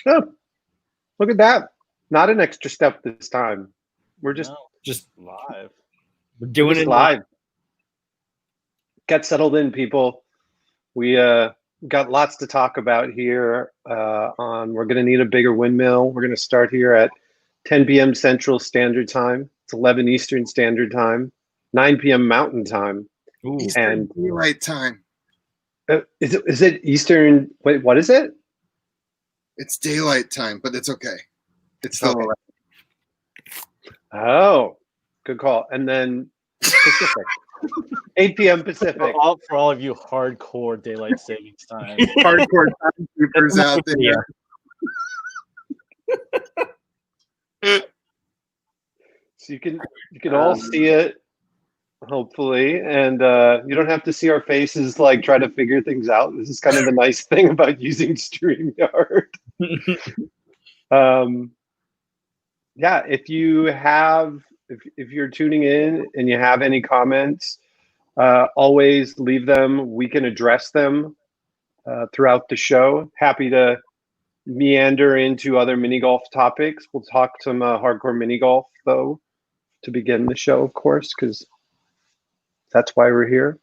Oh, look at that. Not an extra step this time. We're just live. We're doing it live. Get settled in, people. We got lots to talk about here. We're going to need a bigger windmill. We're going to start here at 10 p.m. Central Standard Time. It's 11 Eastern Standard Time, 9 p.m. Mountain Time. Ooh. Eastern Daylight Time. Is it Eastern? Wait, what is it? It's daylight time, but it's okay. It's still all right. Oh, good call. And then Pacific. 8 p.m. Pacific. For all of you hardcore daylight savings time. Hardcore time keepers out there. So you can all see it, hopefully, and you don't have to see our faces like try to figure things out. This is kind of the nice thing about using StreamYard. Yeah, if you're tuning in and you have any comments, always leave them. We can address them throughout the show. Happy to meander into other mini golf topics. We'll talk some hardcore mini golf though to begin the show, of course, because that's why we're here.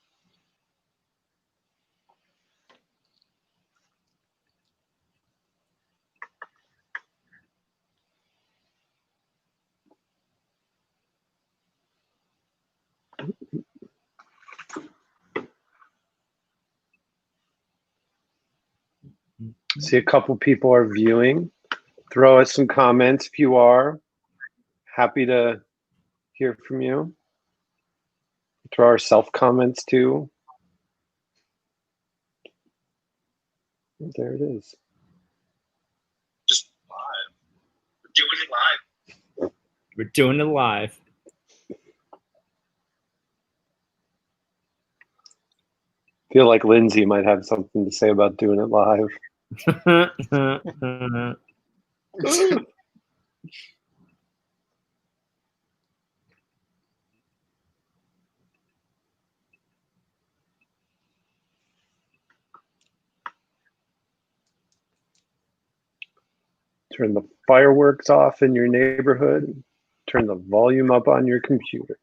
See, a couple people are viewing. Throw us some comments if you are. Happy to hear from you. Throw our self comments too. There it is. Just live. We're doing it live. We're doing it live. Feel like Lindsay might have something to say about doing it live. Turn the fireworks off in your neighborhood. Turn the volume up on your computer.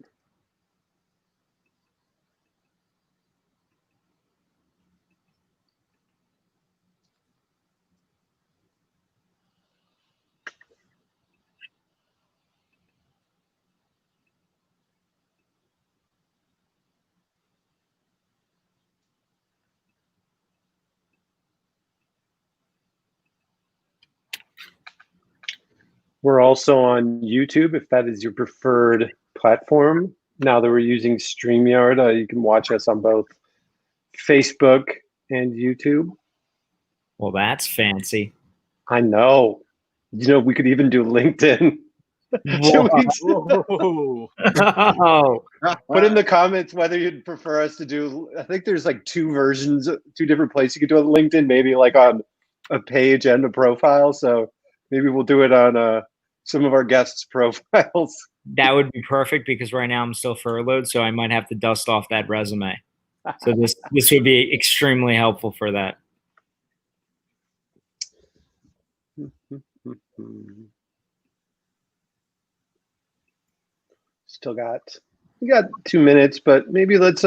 We're also on YouTube, if that is your preferred platform. Now that we're using StreamYard, you can watch us on both Facebook and YouTube. Well, that's fancy. I know. You know, we could even do LinkedIn. Oh. Put in the comments whether you'd prefer us to do, I think there's like two different places you could do it. LinkedIn, maybe like on a page and a profile. So maybe we'll do it on some of our guests' profiles. That would be perfect because right now I'm still furloughed, so I might have to dust off that resume. So this would be extremely helpful for that. We got 2 minutes, but maybe let's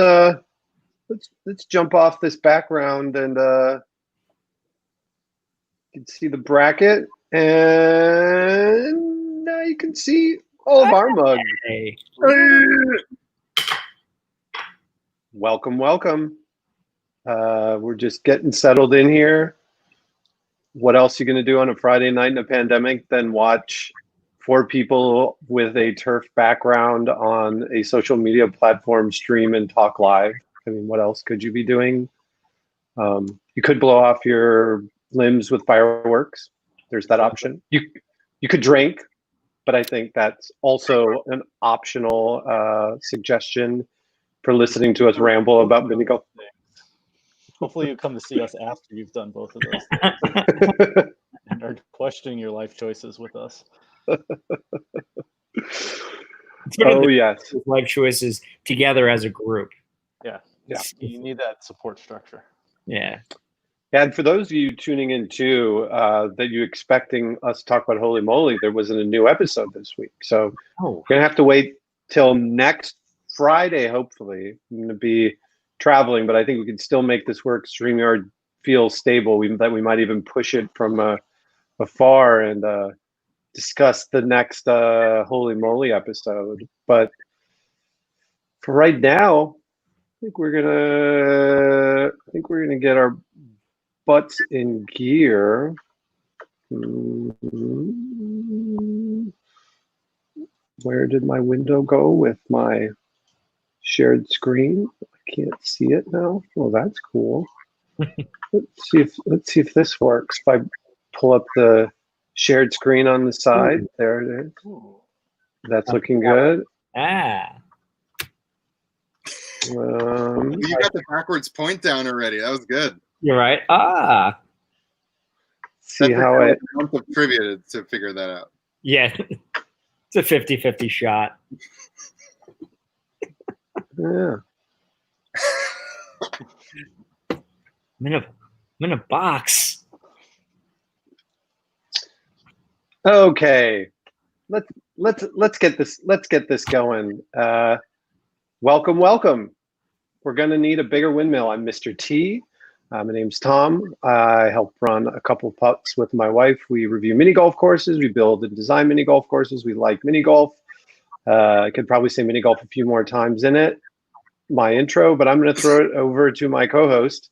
jump off this background and you can see the bracket, and now you can see all of our mugs. Hey. Welcome. We're just getting settled in here. What else are you going to do on a Friday night in a pandemic than watch 4 people with a turf background on a social media platform stream and talk live? I mean, what else could you be doing? You could blow off your limbs with fireworks. There's that option. You could drink, but I think that's also an optional suggestion for listening to us ramble about mini golf. Hopefully you come to see us after you've done both of those things and are questioning your life choices with us. Yes. Life choices together as a group. Yeah. You need that support structure. Yeah. And for those of you tuning in too, that you expecting us to talk about Holey Moley, there wasn't a new episode this week. So Oh, you're gonna have to wait till next Friday, hopefully. I'm gonna be traveling, but I think we can still make this work. StreamYard feels stable. We might even push it from afar and discuss the next Holey Moley episode. But for right now, I think we're gonna get our butts in gear. Where did my window go with my shared screen? I can't see it now. Well, that's cool. Let's see if this works. If I pull up the shared screen on the side, there it is. That's looking good. You got the backwards point down already. That was good. you're right. See how it. A month of trivia to figure that out. Yeah, it's a 50-50 shot. Yeah. I'm in a box. Okay. Let's get this going. Welcome. We're gonna need a bigger windmill. I'm Mr. T. My name's Tom. I help run a couple putts with my wife. We review mini golf courses. We build and design mini golf courses. We like mini golf. I could probably say mini golf a few more times in it. My intro, but I'm going to throw it over to my co-host,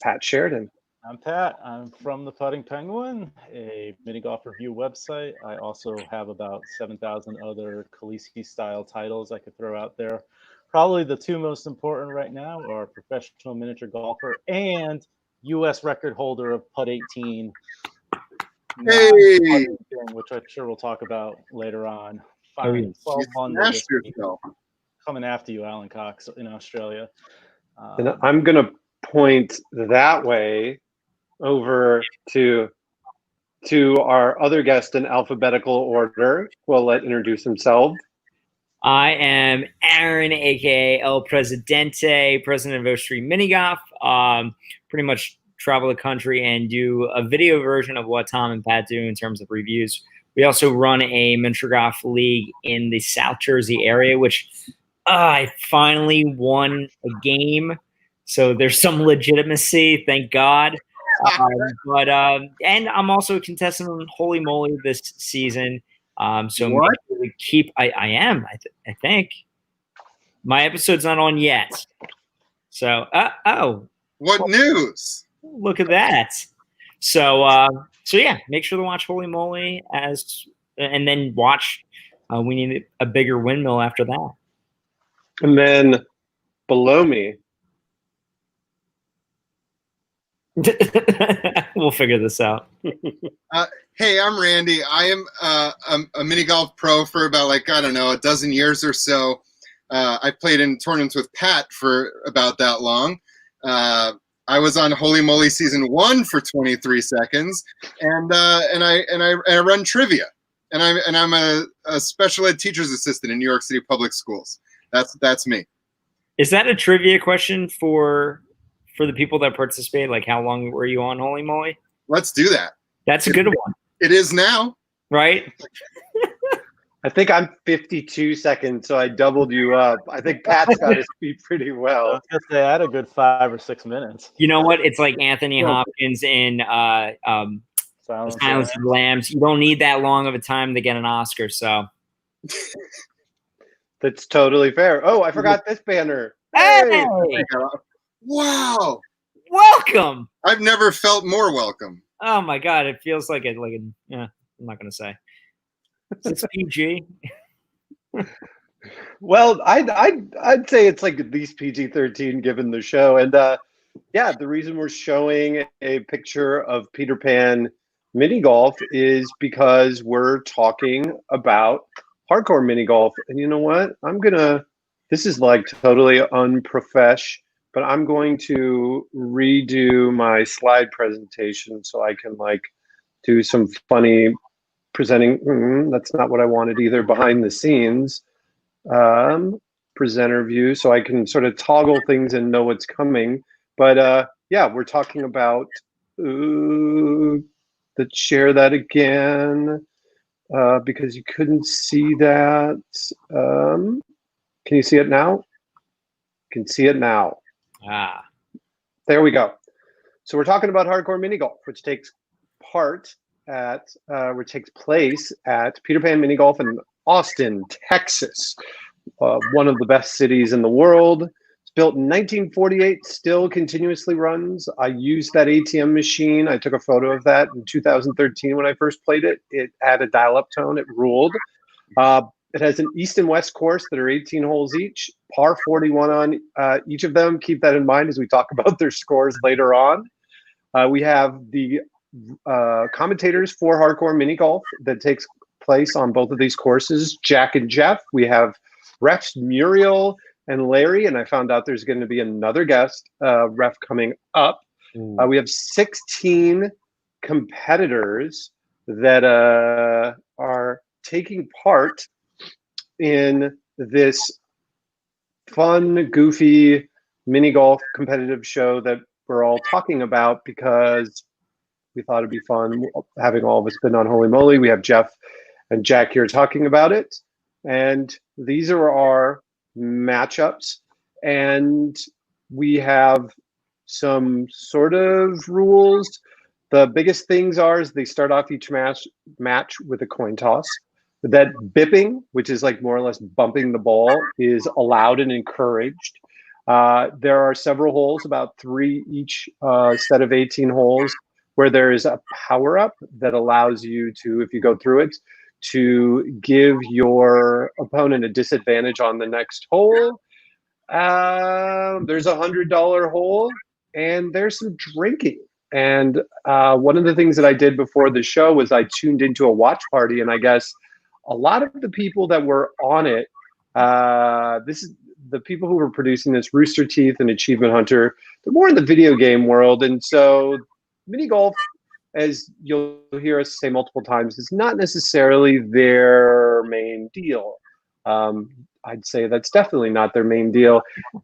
Pat Sheridan. I'm Pat. I'm from the Putting Penguin, a mini golf review website. I also have about 7,000 other Khaleesi style titles I could throw out there. Probably the two most important right now are professional miniature golfer and U.S. record holder of Putt 18, Hey, which I'm sure we'll talk about later on. Oh, yeah. 12 under this week. yourself. Coming after you, Alan Cox in Australia. And I'm going to point that way over to our other guest in alphabetical order. We'll let introduce himself. I am Aaron, aka El Presidente, president of O3 Mini Golf. Pretty much travel the country and do a video version of what Tom and Pat do in terms of reviews. We also run a miniature golf league in the South Jersey area, which I finally won a game. So there's some legitimacy, thank God. And I'm also a contestant on Holey Moley this season. So What? we keep. I am. I think my episode's not on yet. So What news? look at that. So yeah, make sure to watch Holey Moley and then watch. We need a bigger windmill after that. And then below me, we'll figure this out. Hey, I'm Randy. I am a mini golf pro for about a dozen years or so. I played in tournaments with Pat for about that long. I was on Holey Moley season 1 for 23 seconds, and I run trivia, and I'm a special ed teacher's assistant in New York City public schools. That's me. Is that a trivia question for the people that participate? Like, how long were you on Holey Moley? Let's do that. That's a good one, It is now. right? I think I'm 52 seconds, so I doubled you up. I think Pat's got his feet pretty I well. was gonna say I had a good 5 or 6 minutes. You know what? It's like Anthony Hopkins in Silence Silence of the Lambs. You don't need that long of a time to get an Oscar. So, That's totally fair. Oh, I forgot this banner. hey, Wow. welcome. I've never felt more welcome. Oh my God, it feels like a yeah. I'm not gonna say. It's PG. Well, I'd say it's like at least PG-13 given the show. And yeah, the reason we're showing a picture of Peter Pan mini golf is because we're talking about hardcore mini golf. And you know what? This is like totally unprofesh, but I'm going to redo my slide presentation so I can like do some funny presenting. That's not what I wanted either. Behind the scenes presenter view, so I can sort of toggle things and know what's coming. But yeah, we're talking about let's share that again because you couldn't see that. Can you see it now? Can see it now. Ah, there we go. So we're talking about hardcore mini golf, which takes place at Peter Pan Mini Golf in Austin, Texas, one of the best cities in the world. It's built in 1948, still continuously runs. I used that ATM machine. I took a photo of that in 2013 when I first played it. It had a dial-up tone. It ruled. It has an east and west course that are 18 holes each, par 41 on each of them. Keep that in mind as we talk about their scores later on. We have the commentators for hardcore mini golf that takes place on both of these courses, Jack and Jeff. We have refs Muriel and Larry, and I found out there's going to be another guest ref coming up. We have 16 competitors that are taking part in this fun, goofy mini golf competitive show that we're all talking about because we thought it'd be fun having all of us been on Holey Moley. We have Jeff and Jack here talking about it. And these are our matchups. And we have some sort of rules. The biggest things is they start off each match with a coin toss. That bipping, which is like more or less bumping the ball, is allowed and encouraged. There are several holes, about 3 each set of 18 holes, where there is a power-up that allows you to, if you go through it, to give your opponent a disadvantage on the next hole. There's a $100 hole, and there's some drinking. And one of the things that I did before the show was I tuned into a watch party, and I guess a lot of the people that were on it, this is the people who were producing this, Rooster Teeth and Achievement Hunter, they're more in the video game world. And so mini golf, as you'll hear us say multiple times, is not necessarily their main deal. I'd say that's definitely not their main deal.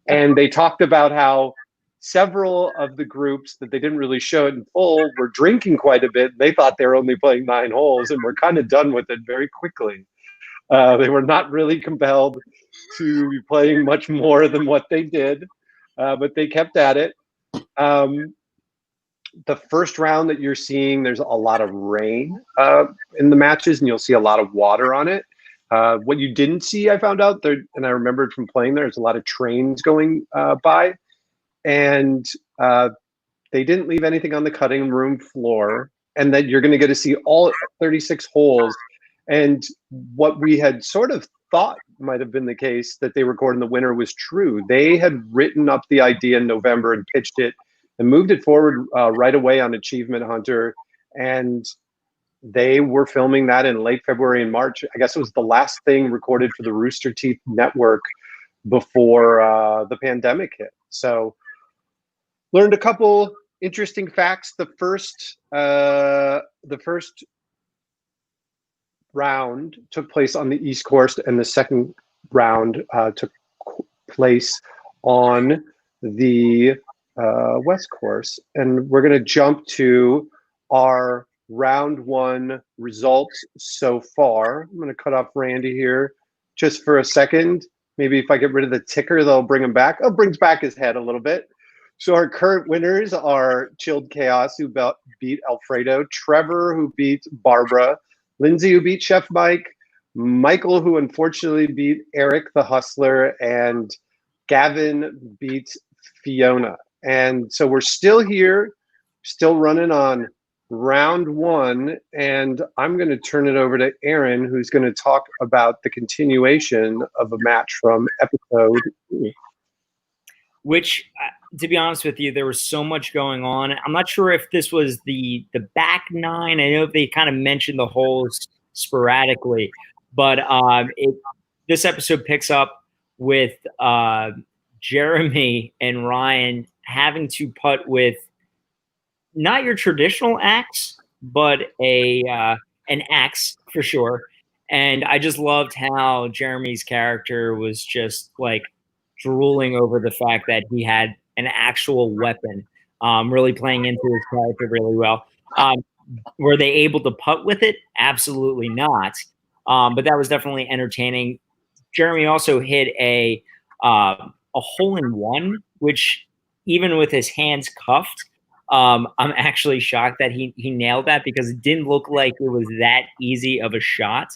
And they talked about how several of the groups that they didn't really show it in full were drinking quite a bit. They thought they were only playing 9 holes and were kind of done with it very quickly. They were not really compelled to be playing much more than what they did, but they kept at it. The first round that you're seeing, there's a lot of rain in the matches, and you'll see a lot of water on it. What you didn't see, I found out there, and I remembered from playing there's a lot of trains going by, and they didn't leave anything on the cutting room floor, and that you're going to get to see all 36 holes. And what we had sort of thought might have been the case, that they recorded in the winter, was true. They had written up the idea in November and pitched it and moved it forward right away on Achievement Hunter. And they were filming that in late February and March. I guess it was the last thing recorded for the Rooster Teeth network before the pandemic hit. So learned a couple interesting facts. The first round took place on the East Course, and the second round took place on the West Course. And we're going to jump to our round 1 results so far. I'm going to cut off Randy here just for a second. Maybe if I get rid of the ticker, they'll bring him back. Oh, brings back his head a little bit. So our current winners are Chilled Chaos, who beat Alfredo, Trevor, who beat Barbara, Lindsay, who beat Chef Mike, Michael, who unfortunately beat Eric the Hustler, and Gavin beat Fiona. And so we're still here, still running on round 1, and I'm going to turn it over to Aaron, who's going to talk about the continuation of a match from episode 2. Which, to be honest with you, there was so much going on. I'm not sure if this was the back 9. I know they kind of mentioned the holes sporadically, but this episode picks up with Jeremy and Ryan having to putt with not your traditional axe, but an axe for sure. And I just loved how Jeremy's character was just like drooling over the fact that he had an actual weapon really playing into his character really well. Were they able to putt with it? Absolutely not. But that was definitely entertaining. Jeremy also hit a hole-in-one, which even with his hands cuffed, I'm actually shocked that he nailed that because it didn't look like it was that easy of a shot.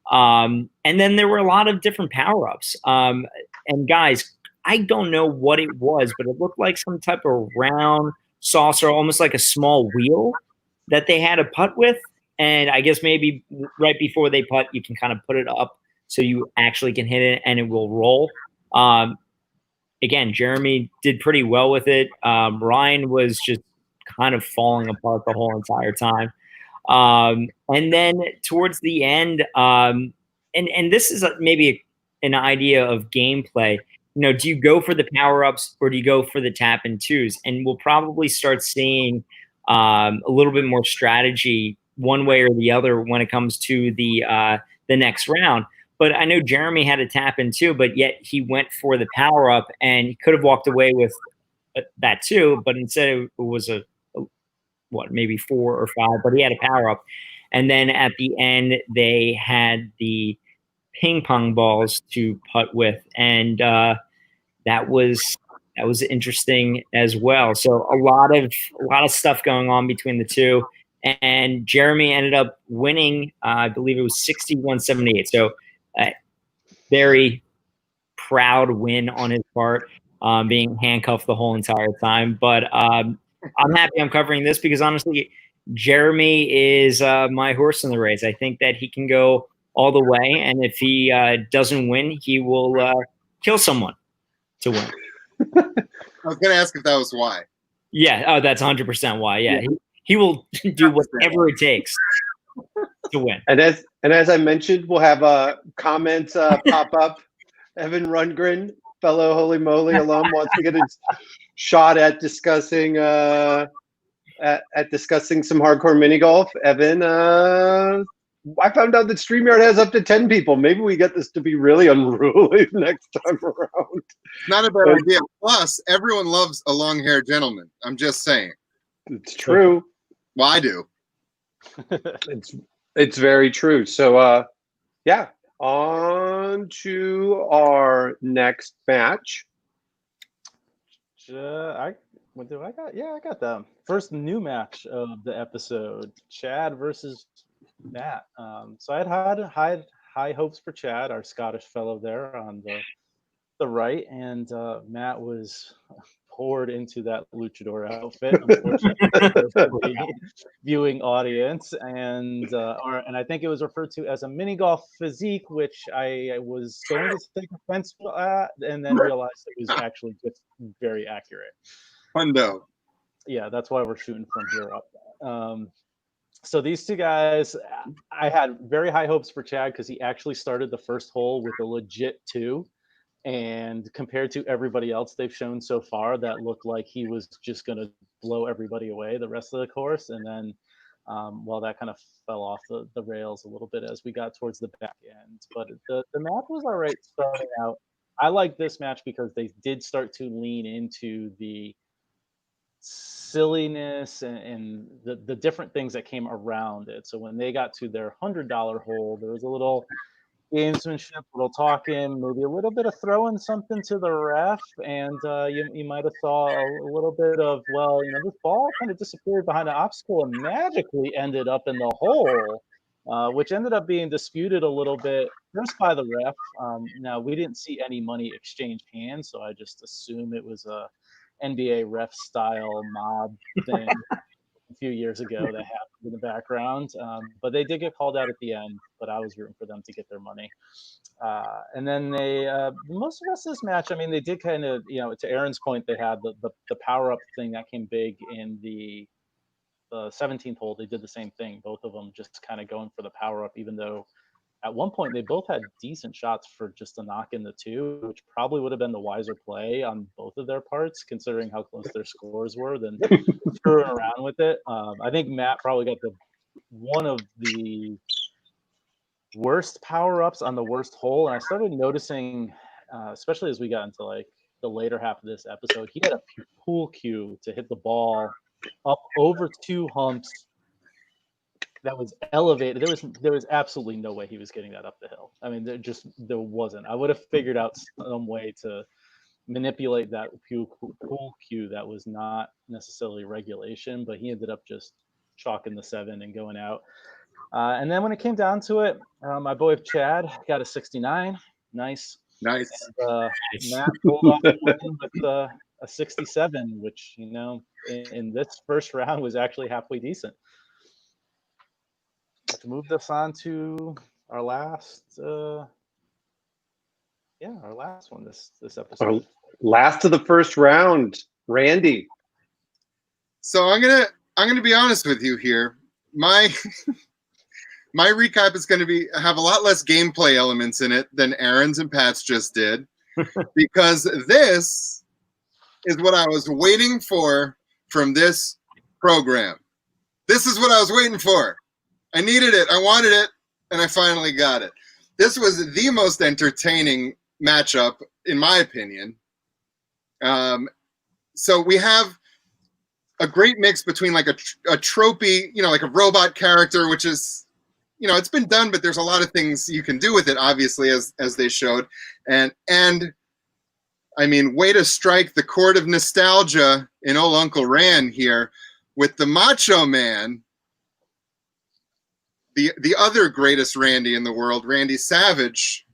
And then there were a lot of different power-ups. And guys, I don't know what it was, but it looked like some type of round saucer, almost like a small wheel that they had a putt with. And I guess maybe right before they putt, you can kind of put it up so you actually can hit it and it will roll. Again, Jeremy did pretty well with it. Ryan was just kind of falling apart the whole entire time. And then towards the end, and this is maybe an idea of gameplay. You know, do you go for the power-ups or do you go for the tap and twos? And we'll probably start seeing a little bit more strategy one way or the other when it comes to the next round. But I know Jeremy had a tap in two, but yet he went for the power up and he could have walked away with that too, but instead it was maybe 4 or 5, but he had a power up. And then at the end, they had the ping pong balls to putt with. And that was interesting as well. So a lot of stuff going on between the two. And Jeremy ended up winning, I believe it was 61-78. So very proud win on his part, being handcuffed the whole entire time. But I'm happy I'm covering this because honestly, Jeremy is my horse in the race. I think that he can go all the way, and if he doesn't win, he will kill someone to win. I was going to ask if that was why. Yeah, that's 100% why. Yeah, he will do whatever it takes to win. And as I mentioned, we'll have comments pop up. Evan Rundgren, fellow Holey Moley alum, wants to get his shot at discussing discussing some hardcore mini golf. Evan, I found out that StreamYard has up to 10 people. Maybe we get this to be really unruly next time around. Not a bad idea. Plus, everyone loves a long-haired gentleman. I'm just saying. It's true. Well, I do. It's very true. So, yeah, on to our next match. What do I got? Yeah, I got the first new match of the episode, Chad versus Matt. So I had high hopes for Chad, our Scottish fellow there on the right, and Matt was poured into that luchador outfit, unfortunately, for the viewing audience, and I think it was referred to as a mini golf physique, which I was going to take offense at, and then realized it was actually just very accurate. Hundo. Yeah, that's why we're shooting from here up. So these two guys, I had very high hopes for Chad because he actually started the first hole with a legit 2. And compared to everybody else they've shown so far, that looked like he was just going to blow everybody away the rest of the course. And then, that kind of fell off the rails a little bit as we got towards the back end. But the match was all right starting out. I like this match because they did start to lean into the silliness and the different things that came around it. So when they got to their $100 hole, there was a little gamesmanship, a little talking, maybe a little bit of throwing something to the ref, and you might have saw a little bit of, this ball kind of disappeared behind an obstacle and magically ended up in the hole, which ended up being disputed a little bit first by the ref. Now we didn't see any money exchange hands, so I just assume it was a NBA ref style mob thing a few years ago that happened in the background, but they did get called out at the end, but I was rooting for them to get their money. And then they most of the rest of this match, they did kind of, to Aaron's point, they had the power up thing that came big in the 17th hole. They did the same thing, both of them just kind of going for the power up, even though at one point they both had decent shots for just a knock in the 2, which probably would have been the wiser play on both of their parts, considering how close their scores were, than screwing around with it. I think Matt probably got one of the worst power ups on the worst hole, and I started noticing, especially as we got into the later half of this episode, he had a pool cue to hit the ball up over 2 humps that was elevated. There was absolutely no way he was getting that up the hill. I mean, there wasn't. I would have figured out some way to manipulate that pool cue that was not necessarily regulation, but he ended up just chalking the 7 and going out. And then when it came down to it, my boy Chad got a 69. Nice. Nice. And, Matt pulled off the win with a 67, which, you know, in this first round was actually halfway decent. To move this on to our last, our last one this episode. Our last of the first round, Randy. So I'm gonna be honest with you here. My my recap is going to have a lot less gameplay elements in it than Aaron's and Pat's just did, because this is what I was waiting for from this program. This is what I was waiting for. I needed it. I wanted it, and I finally got it. This was the most entertaining matchup, in my opinion. So we have a great mix between like a tropey, you know, like a robot character, which is, you know, it's been done, but there's a lot of things you can do with it, obviously, as they showed. And I mean, way to strike the chord of nostalgia in old Uncle Ran here with the Macho Man, the other greatest Randy in the world, Randy Savage.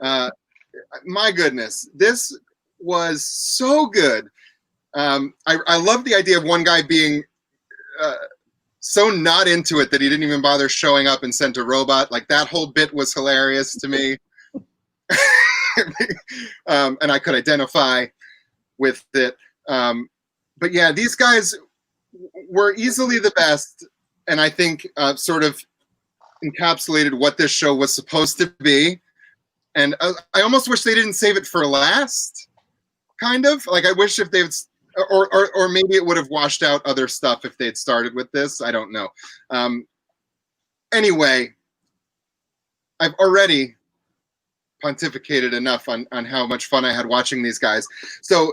My goodness, this was so good. I love the idea of one guy being so not into it that he didn't even bother showing up and sent a robot. Like, that whole bit was hilarious to me. And I could identify with it. But yeah, these guys were easily the best, and I think sort of encapsulated what this show was supposed to be. And I almost wish they didn't save it for last, kind of. Like, I wish if they'd, or maybe it would have washed out other stuff if they'd started with this. I don't know. Anyway, I've already pontificated enough on how much fun I had watching these guys. So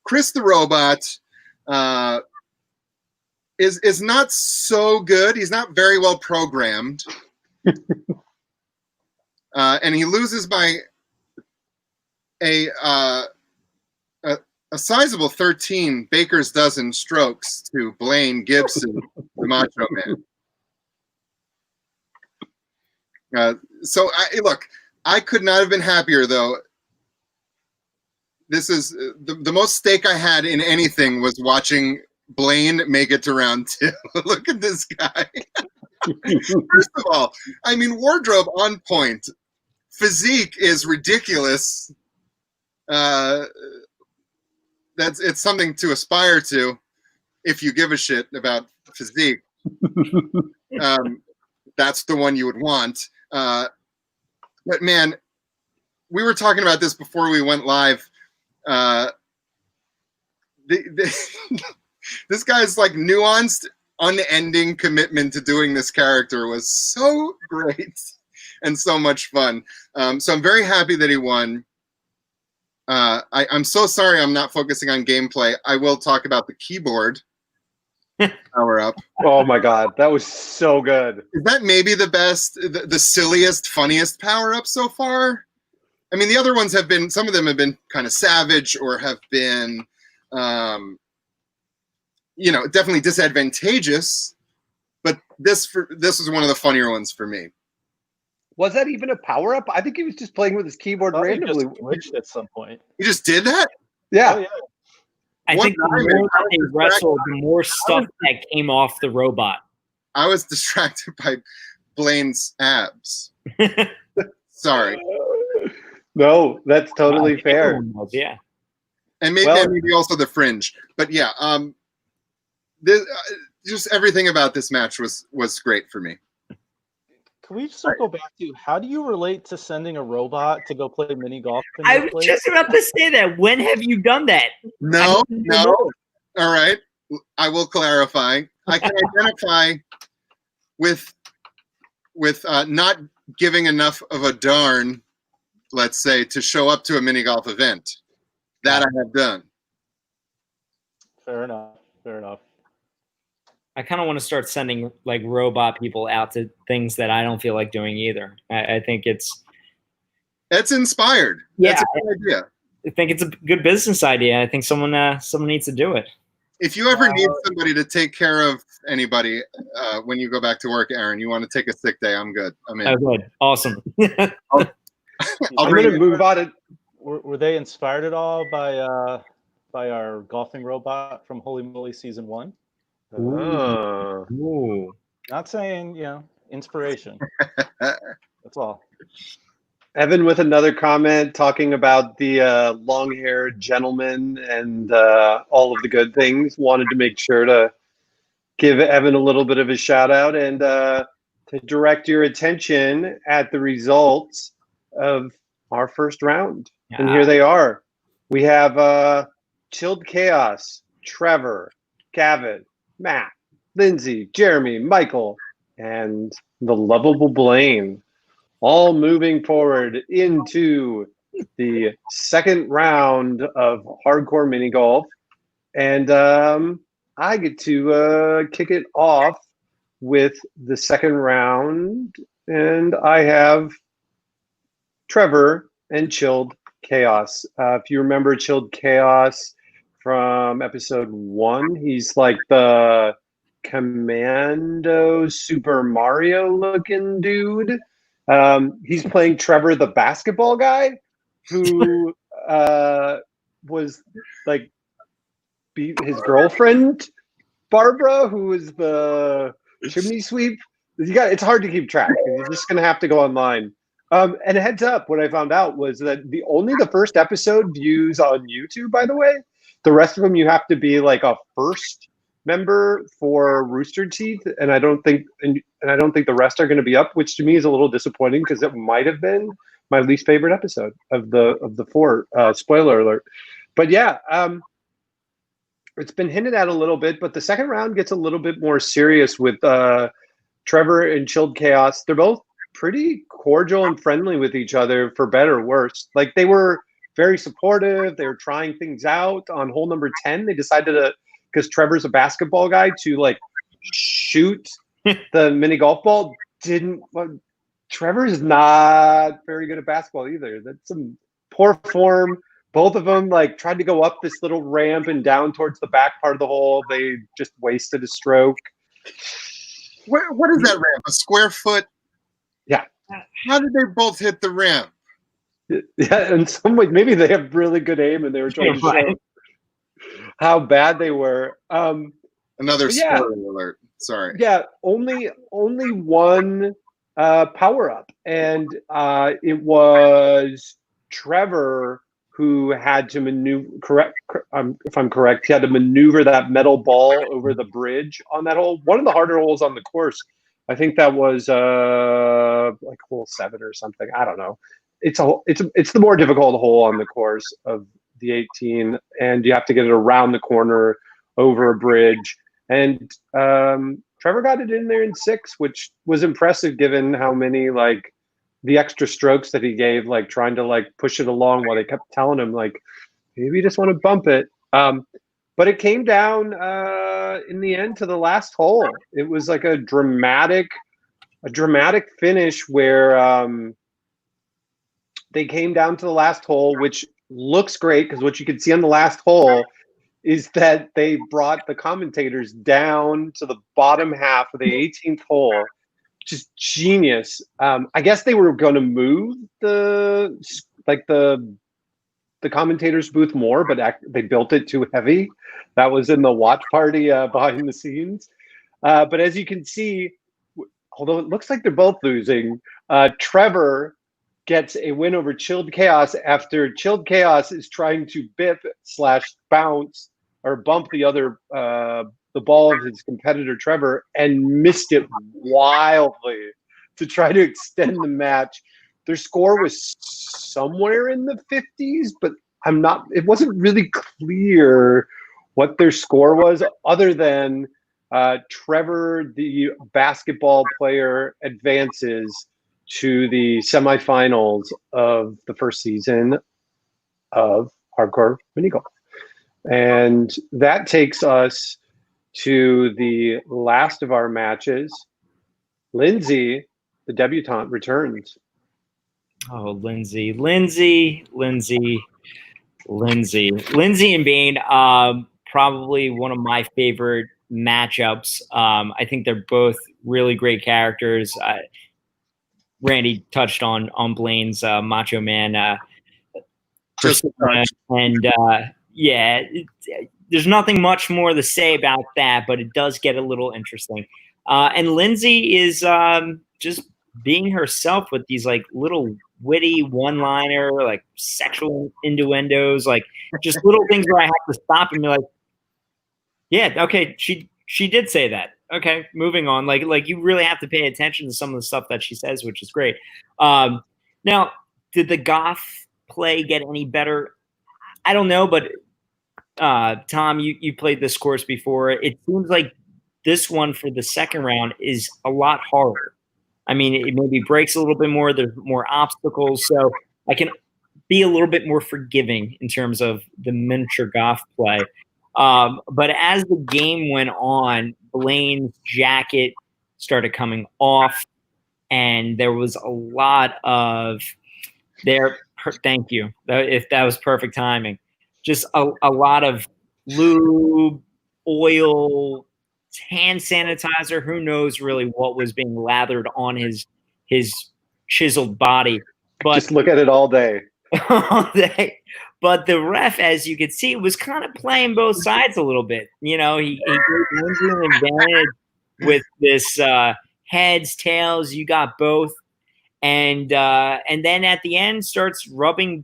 Chris the Robot is not so good. He's not very well programmed. And he loses by a sizable 13 baker's dozen strokes to Blaine Gibson, the Macho Man. So look, I could not have been happier, though. This is the most stake I had in anything was watching Blaine make it to round 2. Look at this guy. First of all, I mean, wardrobe on point. Physique is ridiculous. It's something to aspire to if you give a shit about physique. That's the one you would want. But man, we were talking about this before we went live. This guy's like nuanced, unending commitment to doing this character was so great and so much fun. So I'm very happy that he won. I'm so sorry I'm not focusing on gameplay. I will talk about the keyboard power up. Oh my God, that was so good. Is that maybe the best, the silliest, funniest power up so far? I mean, the other ones have been, some of them have been kind of savage or have been, you know, definitely disadvantageous. But this was one of the funnier ones for me. Was that even a power up? I think he was just playing with his keyboard randomly. He just glitched at some point. You just did that? Yeah. Oh, yeah. I think the more that they wrestled, the more stuff that came off the robot. I was distracted by Blaine's abs. Sorry. No, that's totally fair. Yeah. And maybe also the fringe. But yeah, just everything about this match was great for me. Can we just go back to, how do you relate to sending a robot to go play mini golf? I was just about to say that. When have you done that? No. All right. I will clarify. I can identify with not giving enough of a darn, let's say, to show up to a mini golf event. That I have done. Fair enough. Fair enough. I kind of want to start sending like robot people out to things that I don't feel like doing either. I think it's inspired. Yeah, That's a good idea. I think it's a good business idea. I think someone needs to do it. If you ever need somebody to take care of anybody when you go back to work, Aaron, you want to take a sick day, I'm good. I'm in. Oh, good. Awesome. I'm going to move on. Were they inspired at all by our golfing robot from Holey Moley season 1? Ooh. Not saying, inspiration. That's all. Evan with another comment talking about the long-haired gentleman and all of the good things. Wanted to make sure to give Evan a little bit of a shout out and to direct your attention at the results of our first round. And here they are. We have Chilled Chaos, Trevor, Gavin, Matt, Lindsay, Jeremy, Michael, and the lovable Blaine, all moving forward into the second round of hardcore mini golf. And I get to kick it off with the second round. And I have Trevor and Chilled Chaos. If you remember Chilled Chaos from episode 1, he's like the commando Super Mario looking dude. He's playing Trevor, the basketball guy, who was like his girlfriend, Barbara, who was the chimney sweep. It's hard to keep track. You're just going to have to go online. And heads up, what I found out was that the first episode views on YouTube, by the way. The rest of them, you have to be like a first member for Rooster Teeth, and I don't think the rest are going to be up, which to me is a little disappointing because it might have been my least favorite episode of the 4. Spoiler alert. But yeah, it's been hinted at a little bit, but the second round gets a little bit more serious with Trevor and Chilled Chaos. They're both pretty cordial and friendly with each other, for better or worse. Like, they were very supportive. They were trying things out. On hole number 10, they decided to, because Trevor's a basketball guy, to like shoot the mini golf ball. Trevor's not very good at basketball either. That's some poor form. Both of them like tried to go up this little ramp and down towards the back part of the hole. They just wasted a stroke. What is that ramp? A square foot? Yeah. How did they both hit the ramp? Yeah, in some way, maybe they have really good aim and they were trying to show how bad they were. Another spoiler alert. Sorry. Yeah, only one power up, and it was Trevor who had to maneuver. If I'm correct, he had to maneuver that metal ball over the bridge on that hole. One of the harder holes on the course. I think that was like hole 7 or something. I don't know. It's the more difficult hole on the course of the 18, and you have to get it around the corner over a bridge. And Trevor got it in there in 6, which was impressive given how many like the extra strokes that he gave, like trying to like push it along while they kept telling him like, maybe you just want to bump it. But it came down in the end to the last hole. It was like a dramatic finish where they came down to the last hole, which looks great because what you can see on the last hole is that they brought the commentators down to the bottom half of the 18th hole. Just genius. I guess they were going to move the commentators booth more, but they built it too heavy. That was in the watch party behind the scenes. But as you can see, although it looks like they're both losing, Trevor gets a win over Chilled Chaos after Chilled Chaos is trying to bip/bounce or bump the ball of his competitor Trevor and missed it wildly to try to extend the match. Their score was somewhere in the 50s, but it wasn't really clear what their score was, other than Trevor, the basketball player, advances to the semifinals of the first season of hardcore mini golf. And that takes us to the last of our matches. Lindsay, the debutante, returns. Oh, Lindsay and Bain, probably one of my favorite matchups. I think they're both really great characters. Randy touched on Blaine's Macho Man persona, and yeah, there's nothing much more to say about that, but it does get a little interesting. And Lindsay is just being herself with these like little witty one-liner, like sexual innuendos, like just little things where I have to stop and be like, yeah, okay, she did say that. Okay, moving on. Like you really have to pay attention to some of the stuff that she says, which is great. Now, did the goth play get any better? I don't know, but Tom, you played this course before. It seems like this one for the second round is a lot harder. I mean, it maybe breaks a little bit more. There's more obstacles, so I can be a little bit more forgiving in terms of the miniature golf play. But as the game went on, Blaine's jacket started coming off, and there was a lot of there. Thank you. If that was perfect timing, just a lot of lube, oil, hand sanitizer. Who knows really what was being lathered on his chiseled body? But just look at it all day. All day. But the ref, as you could see, was kind of playing both sides a little bit. You know, he gave Lindsay an advantage with this heads, tails. You got both, and then at the end starts rubbing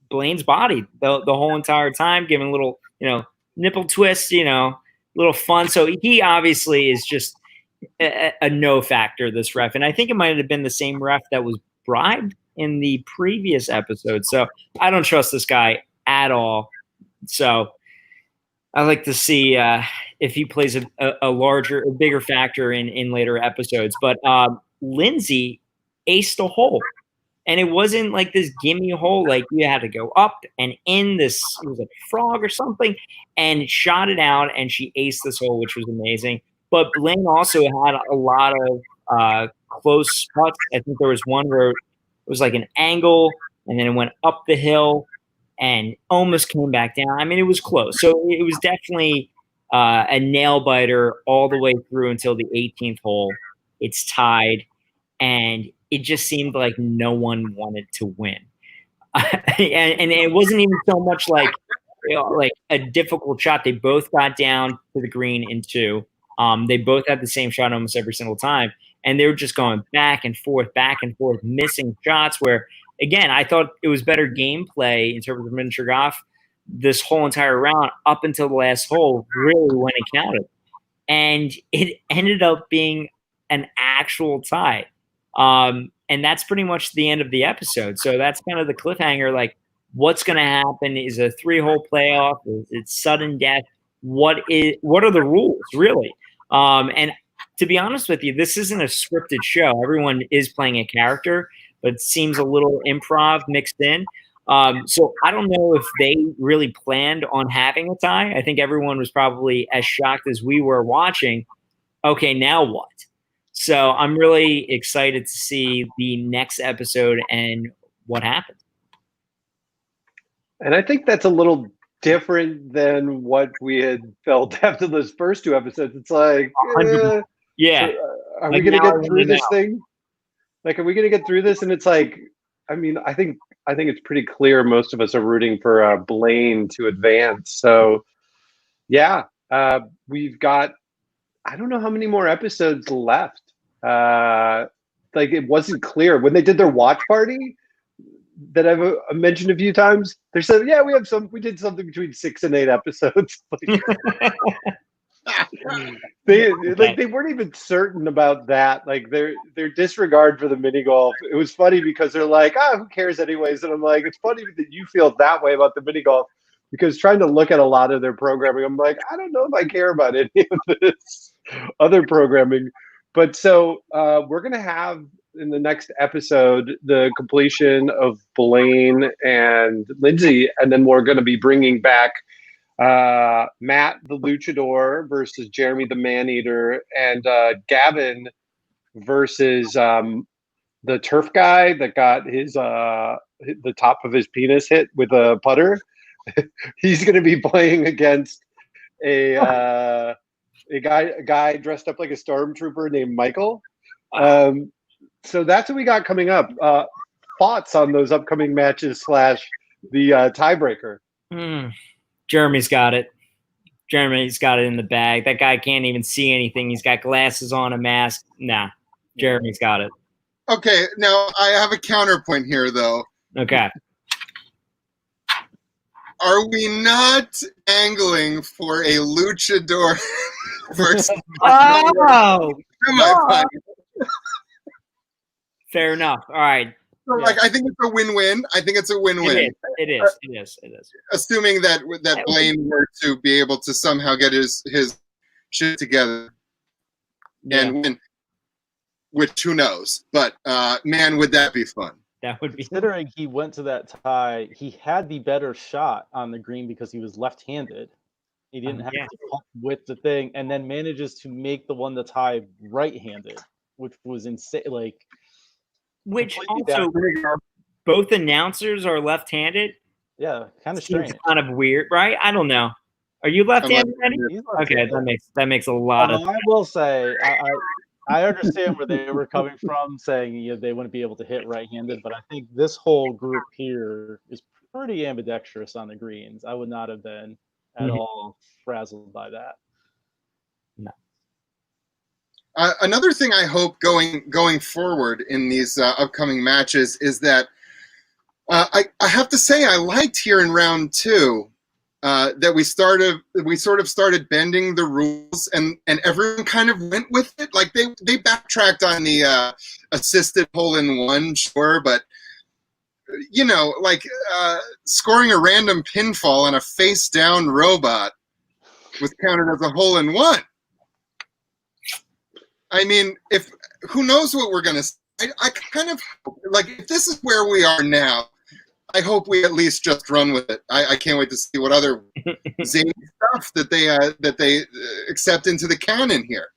Blaine's body the whole entire time, giving a little nipple twist, little fun. So he obviously is just a no factor, this ref, and I think it might have been the same ref that was bribed in the previous episode. So I don't trust this guy at all. So I like to see if he plays a bigger factor in later episodes. But Lindsay aced a hole. And it wasn't like this gimme hole, like you had to go up and in this, it was a frog or something, and shot it out, and she aced this hole, which was amazing. But Blaine also had a lot of close putts. I think there was one where it was like an angle, and then it went up the hill and almost came back down. I mean, it was close. So it was definitely a nail biter all the way through until the 18th hole. It's tied, and it just seemed like no one wanted to win. And it wasn't even so much like a difficult shot. They both got down to the green in two. They both had the same shot almost every single time. And they were just going back and forth, missing shots where, again, I thought it was better gameplay in terms of miniature golf this whole entire round up until the last hole, really when it counted. And it ended up being an actual tie. And that's pretty much the end of the episode. So that's kind of the cliffhanger. Like, what's going to happen? Is a 3-hole playoff? Is it sudden death? What are the rules, really? And to be honest with you, this isn't a scripted show. Everyone is playing a character, but it seems a little improv mixed in. So I don't know if they really planned on having a tie. I think everyone was probably as shocked as we were watching. Okay, now what? So I'm really excited to see the next episode and what happens. And I think that's a little different than what we had felt after those first two episodes. It's like, yeah. So, are we going to get through this thing? Like, are we going to get through this? And it's like, I mean, I think it's pretty clear most of us are rooting for Blaine to advance. So, yeah, we've got, I don't know how many more episodes left. Like, it wasn't clear when they did their watch party that I've mentioned a few times. They said, yeah, we did something between 6 and 8 episodes. They weren't even certain about that. Like, their disregard for the mini golf. It was funny because they're like, who cares anyways? And I'm like, it's funny that you feel that way about the mini golf, because trying to look at a lot of their programming, I'm like, I don't know if I care about any of this other programming. But so we're going to have in the next episode the completion of Blaine and Lindsay, and then we're going to be bringing back Matt the Luchador versus Jeremy the Maneater, and Gavin versus the turf guy that got his the top of his penis hit with a putter. He's going to be playing against a guy dressed up like a stormtrooper named Michael. So that's what we got coming up. Thoughts on those upcoming matches / the tiebreaker? Jeremy's got it. Jeremy's got it in the bag. That guy can't even see anything. He's got glasses on, a mask. Nah, Jeremy's got it. Okay, now I have a counterpoint here, though. Okay. Are we not angling for a luchador versus semifinal? Fair enough. All right. So, I think it's a win-win. I think it's a win-win. It is. Assuming that Blaine were to be able to somehow get his shit together and win, which who knows? But man, would that be fun? That would be. Considering he went to that tie, he had the better shot on the green because he was left-handed. He didn't have to pump with the thing, and then manages to make the one to tie right-handed, which was insane. Which also, both announcers are left-handed. Yeah, kind of strange. Kind of weird, right? I don't know. Are you left-handed? Okay, that makes a lot of. I will say, I understand where they were coming from, saying they wouldn't be able to hit right-handed, but I think this whole group here is pretty ambidextrous on the greens. I would not have been at all frazzled by that. No. Another thing I hope going forward in these upcoming matches is that I have to say I liked here in round 2 that we sort of started bending the rules and everyone kind of went with it. Like they backtracked on the assisted hole-in-one, sure, but scoring a random pinfall on a face-down robot was counted as a hole-in-one. I mean, who knows what we're gonna? I kind of like if this is where we are now. I hope we at least just run with it. I can't wait to see what other zany stuff that they accept into the canon here.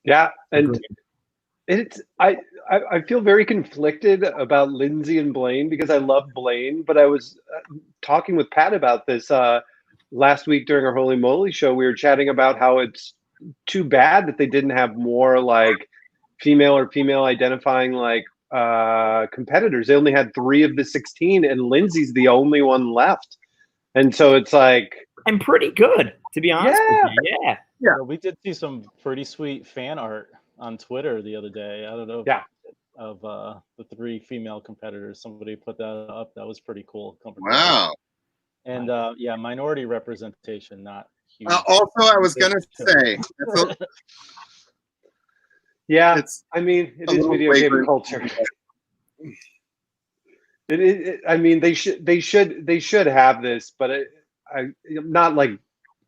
Yeah, and I feel very conflicted about Lindsay and Blaine because I love Blaine, but I was talking with Pat about this last week during our Holey Moley show. We were chatting about how it's too bad that they didn't have more female identifying competitors. They only had 3 of the 16, and Lindsay's the only one left. And so it's I'm pretty good, to be honest with you. Yeah. Well, we did see some pretty sweet fan art on Twitter the other day. I don't know of the 3 female competitors. Somebody put that up. That was pretty cool. Wow. And minority representation, not huge. Also, I was gonna say, I mean, it is video game culture. I mean, they should have this, but I'm not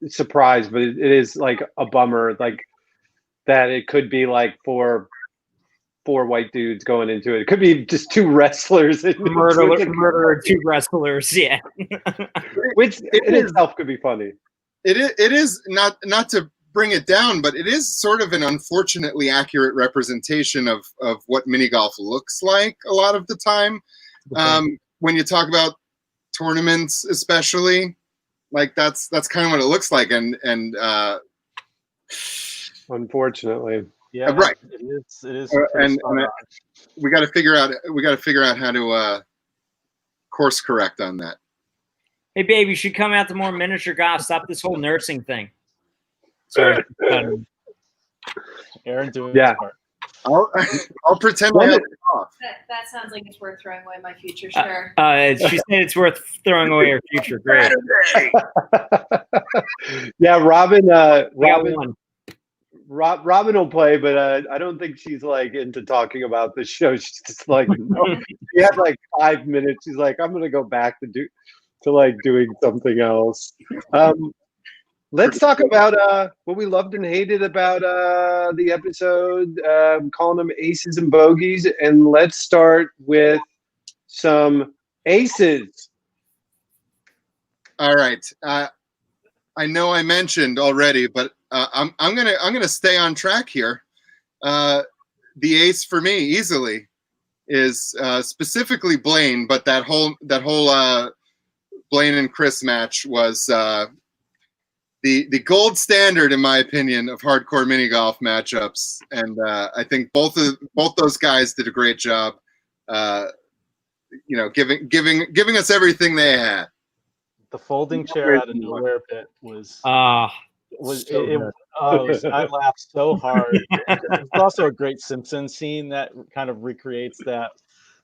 surprised, but it is a bummer, that it could be four white dudes going into it. It could be just 2 wrestlers. Murder 2 wrestlers, yeah. Which in itself could be funny. It is not to bring it down, but it is sort of an unfortunately accurate representation of what mini golf looks like a lot of the time. When you talk about tournaments, especially, that's kind of what it looks like, and unfortunately, yeah, right. It is, and we got to figure out how to course correct on that. Hey, babe, you should come out to more miniature golf. Stop this whole nursing thing. Sorry. Aaron doing his part. I'll pretend I have it off. That sounds like it's worth throwing away my future. Sure. She said it's worth throwing away her future. Great. Yeah, Robin will play, but I don't think she's into talking about this show. She's just she had 5 minutes. She's I'm gonna go back to doing something else. Let's talk about what we loved and hated about the episode, calling them aces and bogeys, and let's start with some aces. All right. I know I mentioned already, but I'm gonna stay on track here. The ace for me easily is specifically Blaine, but that whole Blaine and Chris match was the gold standard, in my opinion, of hardcore mini golf matchups, and I think both those guys did a great job. Giving us everything they had. The folding chair out of nowhere bit was so I laughed so hard. It's also a great Simpsons scene that kind of recreates that.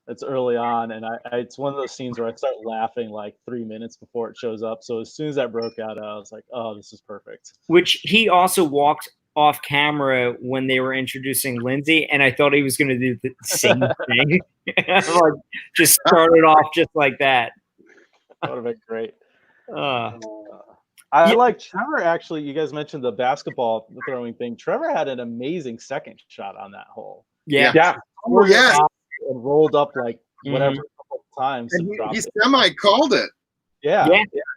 It's early on, and it's one of those scenes where I start laughing like 3 minutes before it shows up. So as soon as that broke out, I was like, "Oh, this is perfect." Which he also walked off camera when they were introducing Lindsay, and I thought he was going to do the same thing. Like, just started off just like that. That would have been great. Yeah. Like Trevor. Actually, you guys mentioned the basketball throwing thing. Trevor had an amazing second shot on that hole. Yeah. Oh yeah. And rolled up like whatever couple times. And he semi called it. Yeah.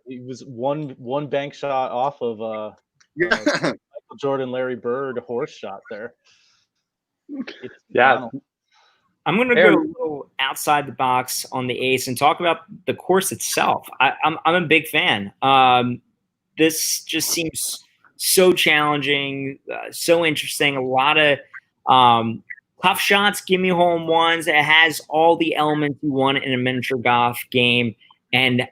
He was one bank shot off of Michael Jordan, Larry Bird horse shot there. Yeah. I'm going to go a little outside the box on the ace and talk about the course itself. I'm a big fan. This just seems so challenging, so interesting. A lot of tough shots, give me home ones. It has all the elements you want in a miniature golf game. And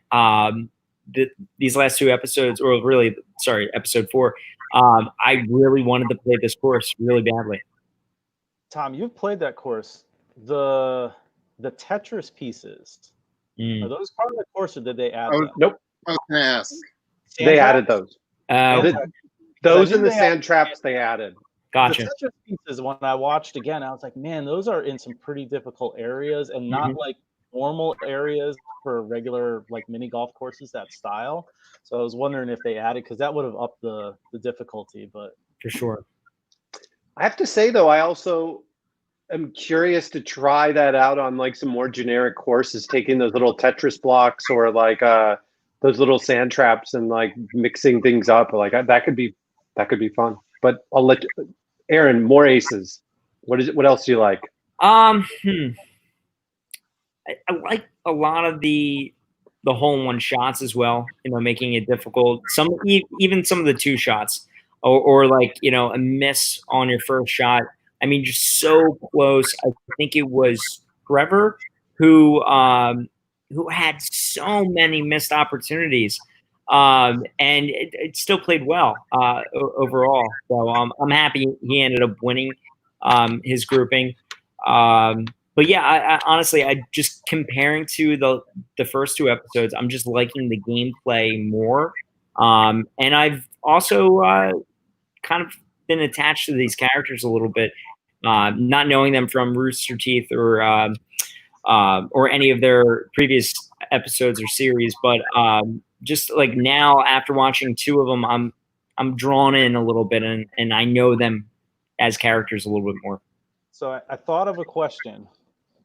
these last two episodes, or really, sorry, episode 4, I really wanted to play this course really badly. Tom, you've played that course. The Tetris pieces, are those part of the course, or did they add them? Nope. I was going to ask. They added those. Those and the they sand traps they added. Gotcha. The Tetris pieces, when I watched again, I was like, man, those are in some pretty difficult areas and not like normal areas for regular like mini golf courses that style. So I was wondering if they added, because that would have upped the difficulty. But For sure. I have to say though, I also am curious to try that out on like some more generic courses, taking those little Tetris blocks or like those little sand traps and like mixing things up. Like that could be fun. But I'll let Aaron, more aces. What else do you like? I like a lot of the hole-in-one shots as well. Making it difficult. Even some of the 2 shots, or like a miss on your first shot. I mean, just so close. I think it was Trevor who had so many missed opportunities, and it still played well overall. So I'm happy he ended up winning his grouping. But yeah, I honestly, I just comparing to the first 2 episodes, I'm just liking the gameplay more. And I've also kind of been attached to these characters a little bit, not knowing them from Rooster Teeth or any of their previous episodes or series, but just like now after watching 2 of them, I'm drawn in a little bit, and I know them as characters a little bit more. So I thought of a question,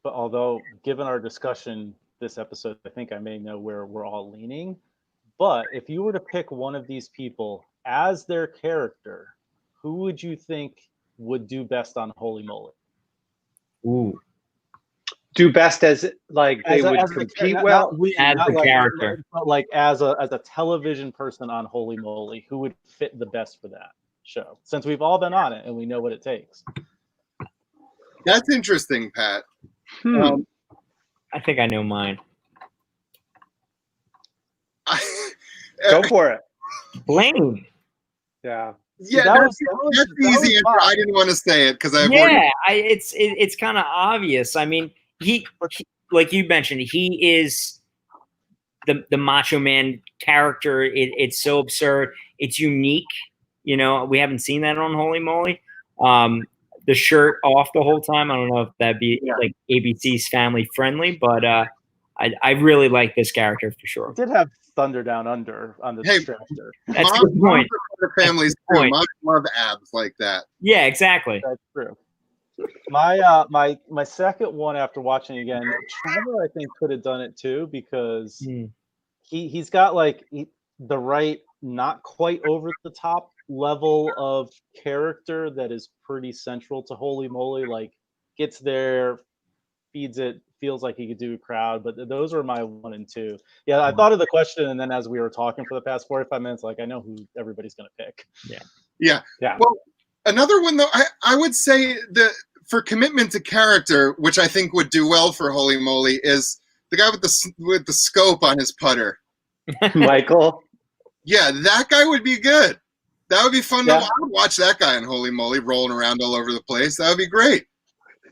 but although given our discussion this episode, I think I may know where we're all leaning. But if you were to pick one of these people as their character, who would you think would do best on Holey Moley? Ooh. Do best as like they would compete well as the character, but like as a television person on Holey Moley, who would fit the best for that show? Since we've all been on it and we know what it takes. That's interesting, Pat. I think I know mine. Go for it. Blaine. Yeah. Yeah, that's the easy answer. I didn't want to say it because it's kind of obvious. I mean, he like you mentioned, he is the macho man character. It's so absurd. It's unique. We haven't seen that on Holey Moley. The shirt off the whole time. I don't know if that'd be like ABC's family friendly, but I really like this character for sure. It did have Thunder Down Under on the distractor. That's the point. Families too. Moms love abs like that. Yeah, exactly. That's true. My second one after watching it again, Trevor I think could have done it too because he's got like the right, not quite over the top level of character that is pretty central to Holey Moley. Like gets there, feeds it, feels like he could do a crowd. But those are my 1 and 2. Yeah, I thought of the question, and then as we were talking for the past 45 minutes, like I know who everybody's gonna pick. Yeah. Well, another one though, I would say that for commitment to character, which I think would do well for Holey Moley, is the guy with the scope on his putter. Michael. Yeah, that guy would be good. That would be fun to watch that guy in Holey Moley rolling around all over the place. That would be great.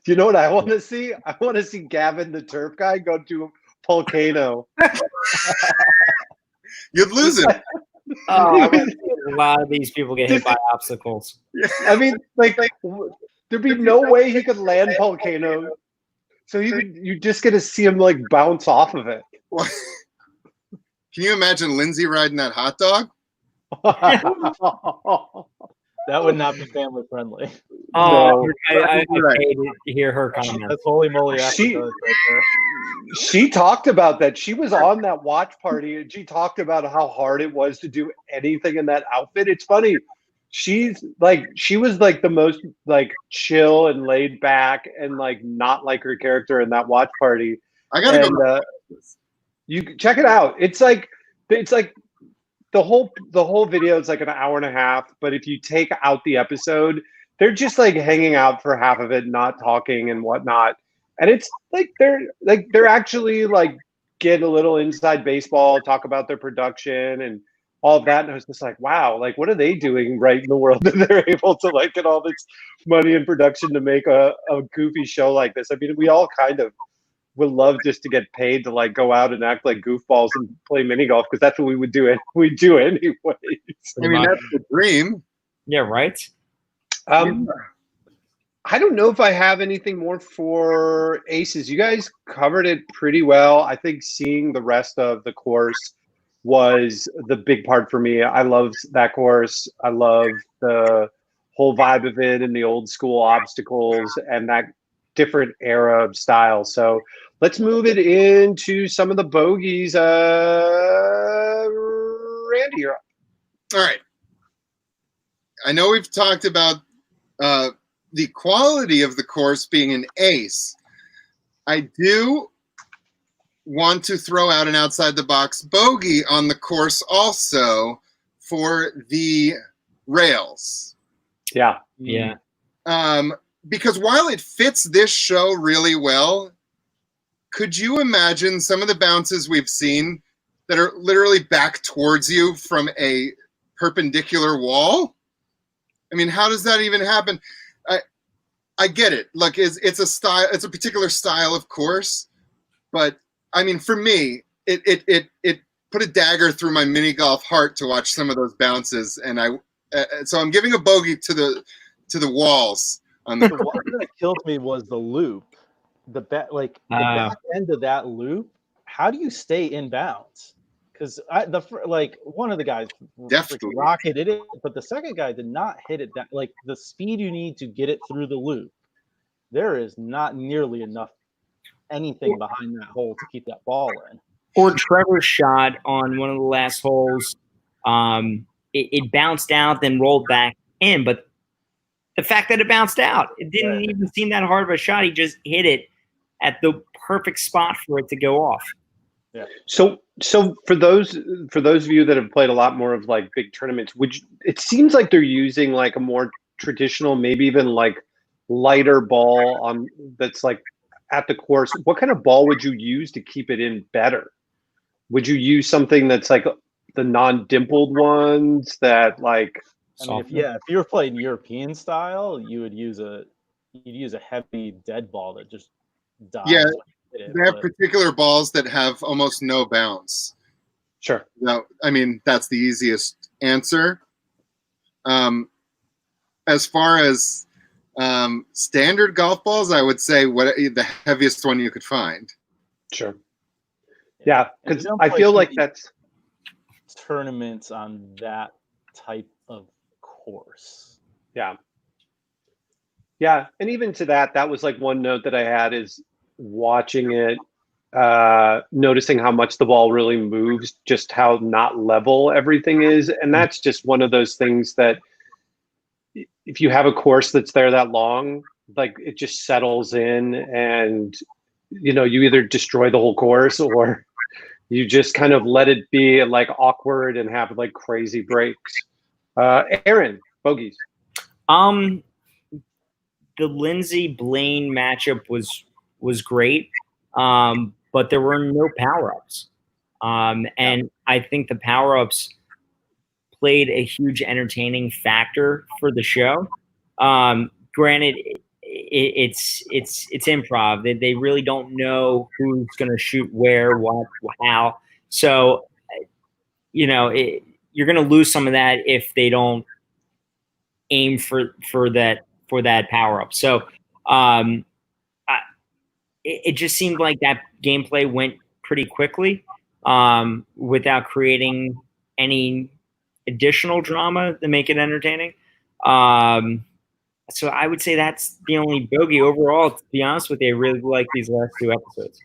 You know what I want to see? I want to see Gavin, the turf guy, go to a volcano. You'd lose it. A lot of these people get hit by obstacles. I mean, like there'd be no way he could land volcano. So you just get to see him like bounce off of it. Can you imagine Lindsay riding that hot dog? That would not be family friendly. Oh, no. I hate to hear her comment. That's Holey Moley. She talked about that. She was on that watch party and she talked about how hard it was to do anything in that outfit. It's funny. She was like the most like chill and laid back and like not like her character in that watch party. I gotta go. You check it out. It's like the whole video is like an hour and a half, but if you take out the episode, they're just like hanging out for half of it, not talking and whatnot. And it's like they're actually like get a little inside baseball, talk about their production and all of that. And I was just like, wow, like what are they doing right in the world that they're able to like get all this money in production to make a goofy show like this? I mean, we all kind of would love just to get paid to like go out and act like goofballs and play mini golf because that's what we would do. We do anyways. I mean, that's the dream. Yeah, right. I don't know if I have anything more for Aces. You guys covered it pretty well. I think seeing the rest of the course was the big part for me. I loved that course. I love the whole vibe of it and the old school obstacles and that different era of style. So let's move it into some of the bogeys. Randy, you're up. All right. I know we've talked about the quality of the course being an ace. I do want to throw out an outside the box bogey on the course also for the rails. Yeah. Because while it fits this show really well, could you imagine some of the bounces we've seen that are literally back towards you from a perpendicular wall? I mean, how does that even happen? I get it. Look, it's a style, it's a particular style of course, but I mean, for me, it put a dagger through my mini golf heart to watch some of those bounces, and so I'm giving a bogey to the walls. On the one that killed me was the loop. The back end of that loop. How do you stay in bounds? Because one of the guys definitely rocketed it, but the second guy did not hit it that like the speed you need to get it through the loop. There is not nearly enough anything behind that hole to keep that ball in. Or Trevor's shot on one of the last holes, it bounced out, then rolled back in. But the fact that it bounced out, it didn't even seem that hard of a shot. He just hit it at the perfect spot for it to go off. Yeah. So for those of you that have played a lot more of like big tournaments, it seems like they're using like a more traditional, maybe even like lighter ball on that's like at the course. What kind of ball would you use to keep it in better? Would you use something that's like the non-dimpled ones that like? I mean, if you were playing European style, you'd use a heavy dead ball that just dies. Yeah. They have particular balls that have almost no bounce. Sure. No, I mean, that's the easiest answer. As far as standard golf balls, I would say the heaviest one you could find. Sure. Yeah, And because you don't I play feel too like many that's tournaments on that type of course. yeah. Yeah, and even to that, that was like one note that I had is watching it, noticing how much the ball really moves, just how not level everything is, and that's just one of those things that if you have a course that's there that long, like it just settles in, and you either destroy the whole course or you just kind of let it be like awkward and have like crazy breaks. Aaron, Bogeys. The Lindsay Blaine matchup was great, but there were no power ups, and I think the power ups played a huge entertaining factor for the show. Granted, it's improv. They really don't know who's going to shoot where, what, how. So, you're going to lose some of that if they don't aim for that power up. So, it just seemed like that gameplay went pretty quickly, without creating any additional drama to make it entertaining. So I would say that's the only bogey overall. To be honest with you, I really like these last two episodes.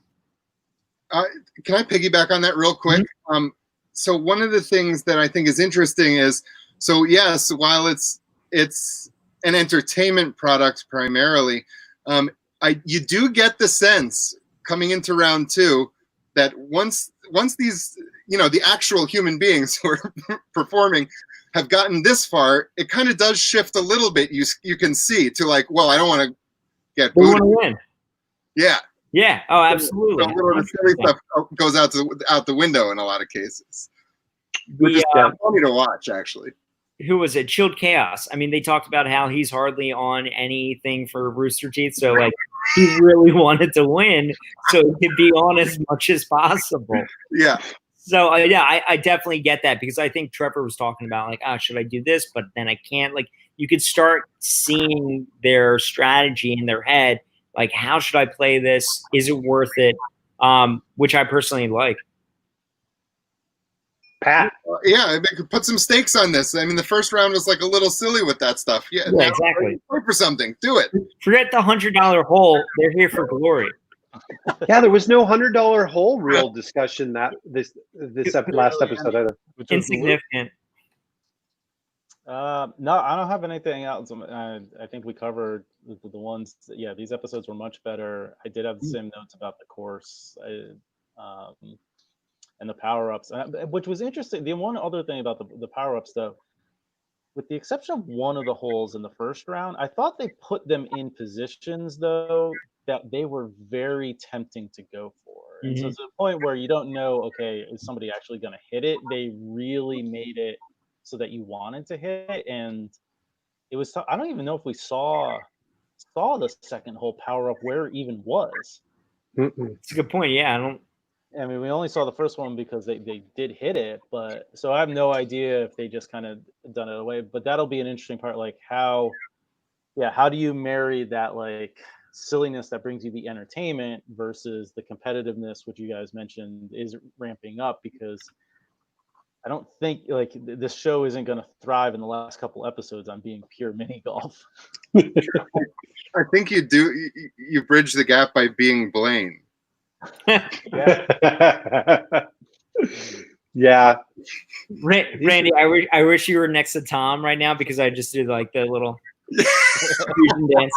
Can I piggyback on that real quick? Mm-hmm. So one of the things that I think is interesting is, so yes, while it's an entertainment product primarily, you do get the sense coming into round two that once these, the actual human beings who are performing have gotten this far, it kind of does shift a little bit. You can see to like, well, I don't want to get booted. We want to win. Yeah. Yeah. Oh, absolutely. So the silly stuff goes out the window in a lot of cases. Which is funny to watch, actually. Who was it? Chilled Chaos. I mean, they talked about how he's hardly on anything for Rooster Teeth, so like he really wanted to win, so he could be on as much as possible. Yeah. So I definitely get that, because I think Trevor was talking about like, oh, should I do this? But then I can't. Like, you could start seeing their strategy in their head. Like, how should I play this? Is it worth it? Which I personally like. Pat. Yeah, they could put some stakes on this. I mean, the first round was like a little silly with that stuff. Yeah, exactly. Play for something. Do it. Forget the $100 hole. They're here for glory. Yeah, there was no $100 hole rule discussion this last episode either. Insignificant. No, I don't have anything else. I think we covered the ones. Yeah, these episodes were much better. I did have the same notes about the course and the power-ups, which was interesting. The one other thing about the power-ups, though, with the exception of one of the holes in the first round, I thought they put them in positions, though, that they were very tempting to go for. Mm-hmm. And so to the point where you don't know, okay, is somebody actually going to hit it? They really made it so that you wanted to hit it. And it was, I don't even know if we saw the second hole power up where it even was. It's a good point. Yeah, I mean, we only saw the first one because they did hit it, but so I have no idea if they just kind of done it away. But that'll be an interesting part, like how do you marry that like silliness that brings you the entertainment versus the competitiveness, which you guys mentioned is ramping up, because I don't think like this show isn't going to thrive in the last couple episodes on being pure mini golf. I think you bridge the gap by being Blaine. Yeah. Randy, I wish you were next to Tom right now, because I just did like the little dance.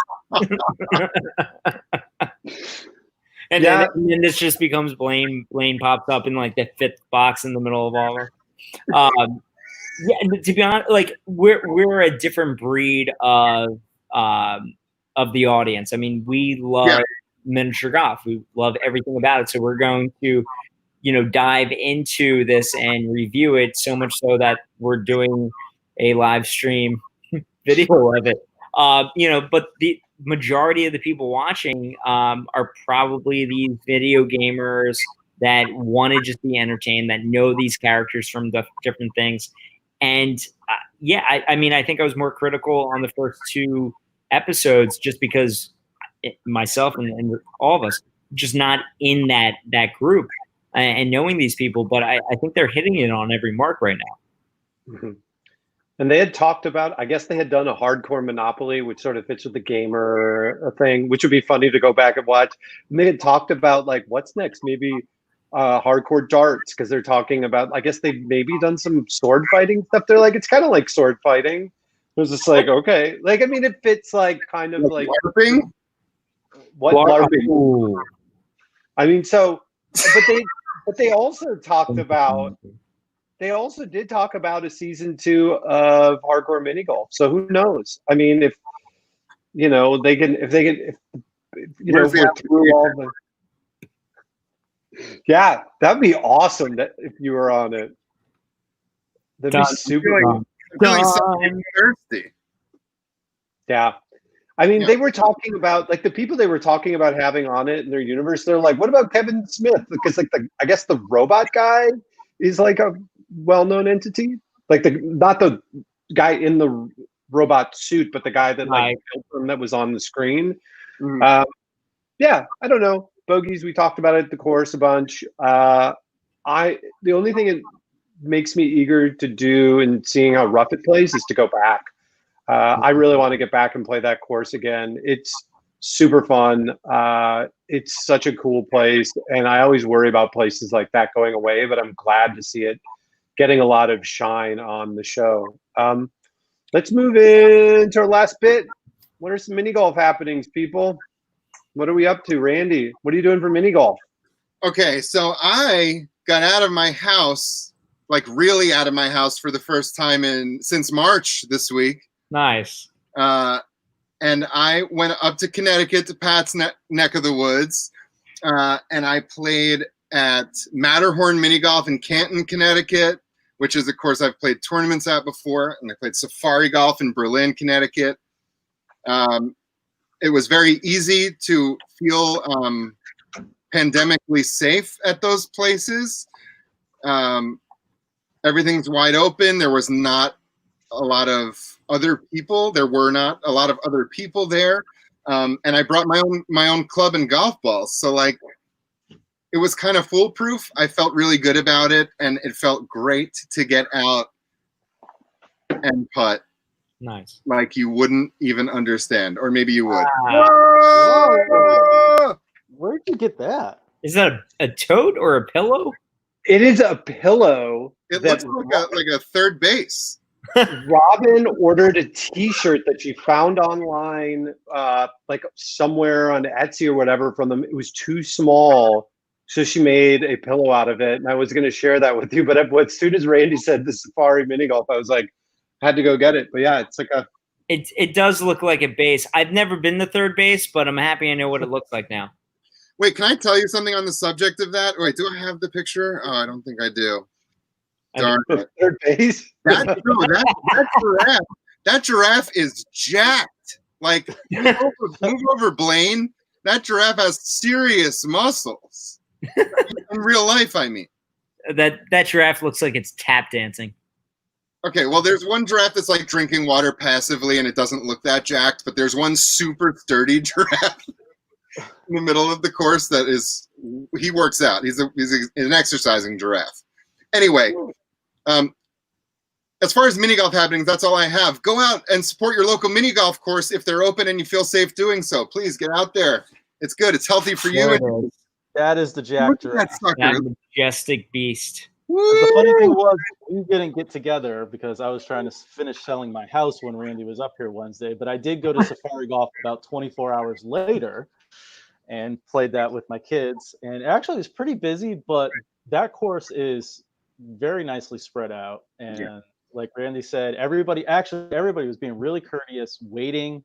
And then this just becomes Blaine. Blaine pops up in like the fifth box in the middle of all of them. Yeah, to be honest, like we're a different breed of the audience. I mean, we love miniature golf. We love everything about it. So we're going to, dive into this and review it, so much so that we're doing a live stream video of it. But the majority of the people watching are probably these video gamers that want to just be entertained, that know these characters from the different things. And I mean, I think I was more critical on the first two episodes just because myself and all of us just not in that group. and knowing these people, but I think they're hitting it on every mark right now. Mm-hmm. And they had talked about, I guess they had done a hardcore Monopoly, which sort of fits with the gamer thing, which would be funny to go back and watch. And they had talked about like, what's next? Maybe hardcore darts, because they're talking about, I guess they've maybe done some sword fighting stuff. They're like, it's kind of like sword fighting. It was just like, okay. Like, I mean, it fits like kind of like LARPing? What LARPing? Ooh. I mean, so, but they also talked about, they also did talk about a season 2 of hardcore mini golf. So who knows? I mean, if you know they can, if you know, we're through all the, yeah, that'd be awesome. That if you were on it, that'd be super fun. Really thirsty. Yeah. I mean, Yeah. they were talking about like the people they were talking about having on it in their universe. They're like, what about Kevin Smith? Because like I guess the robot guy is like a well-known entity. Like not the guy in the robot suit, but the guy that like built them that was on the screen. Mm-hmm. Yeah, I don't know. Bogeys, we talked about it at the course a bunch. The only thing it makes me eager to do and seeing how rough it plays is to go back. I really want to get back and play that course again. It's super fun. It's such a cool place, and I always worry about places like that going away, but I'm glad to see it getting a lot of shine on the show. Let's move into our last bit. What are some mini golf happenings, people? What are we up to? Randy, what are you doing for mini golf? Okay, so I got out of my house, like really out of my house for the first time since March this week. Nice. And I went up to Connecticut to Pat's neck of the woods, and I played at Matterhorn Mini Golf in Canton, Connecticut, which is a course I've played tournaments at before, and I played Safari Golf in Berlin, Connecticut. It was very easy to feel pandemically safe at those places. Everything's wide open. There was not a lot of other people. There were not a lot of other people there. And I brought my own club and golf balls. So like, it was kind of foolproof. I felt really good about it, and it felt great to get out and putt. Nice. Like you wouldn't even understand, or maybe you would. Whoa! Where'd you get that? Is that a tote or a pillow? It is a pillow. It looks like a third base. Robin ordered a T-shirt that she found online, like somewhere on Etsy or whatever from them. It was too small, so she made a pillow out of it. And I was going to share that with you, but as soon as Randy said the Safari Mini Golf, I was like, had to go get it. But yeah, it's like a. It does look like a base. I've never been to third base, but I'm happy I know what it looks like now. Wait, can I tell you something on the subject of that? Wait, do I have the picture? Oh, I don't think I do. Darn it. Third base? That giraffe is jacked. Like, move over, Blaine. That giraffe has serious muscles. In real life, I mean. That giraffe looks like it's tap dancing. Okay, well, there's one giraffe that's like drinking water passively, and it doesn't look that jacked, but there's one super sturdy giraffe in the middle of the course that is, he works out. He's an exercising giraffe. Anyway, as far as mini golf happenings, that's all I have. Go out and support your local mini golf course if they're open and you feel safe doing so. Please get out there. It's good. It's healthy for you. That is the jack giraffe. That majestic beast. The funny thing was, we didn't get together because I was trying to finish selling my house when Randy was up here Wednesday. But I did go to Safari Golf about 24 hours later and played that with my kids. And actually, it's pretty busy, but that course is very nicely spread out. And like Randy said, everybody was being really courteous, waiting,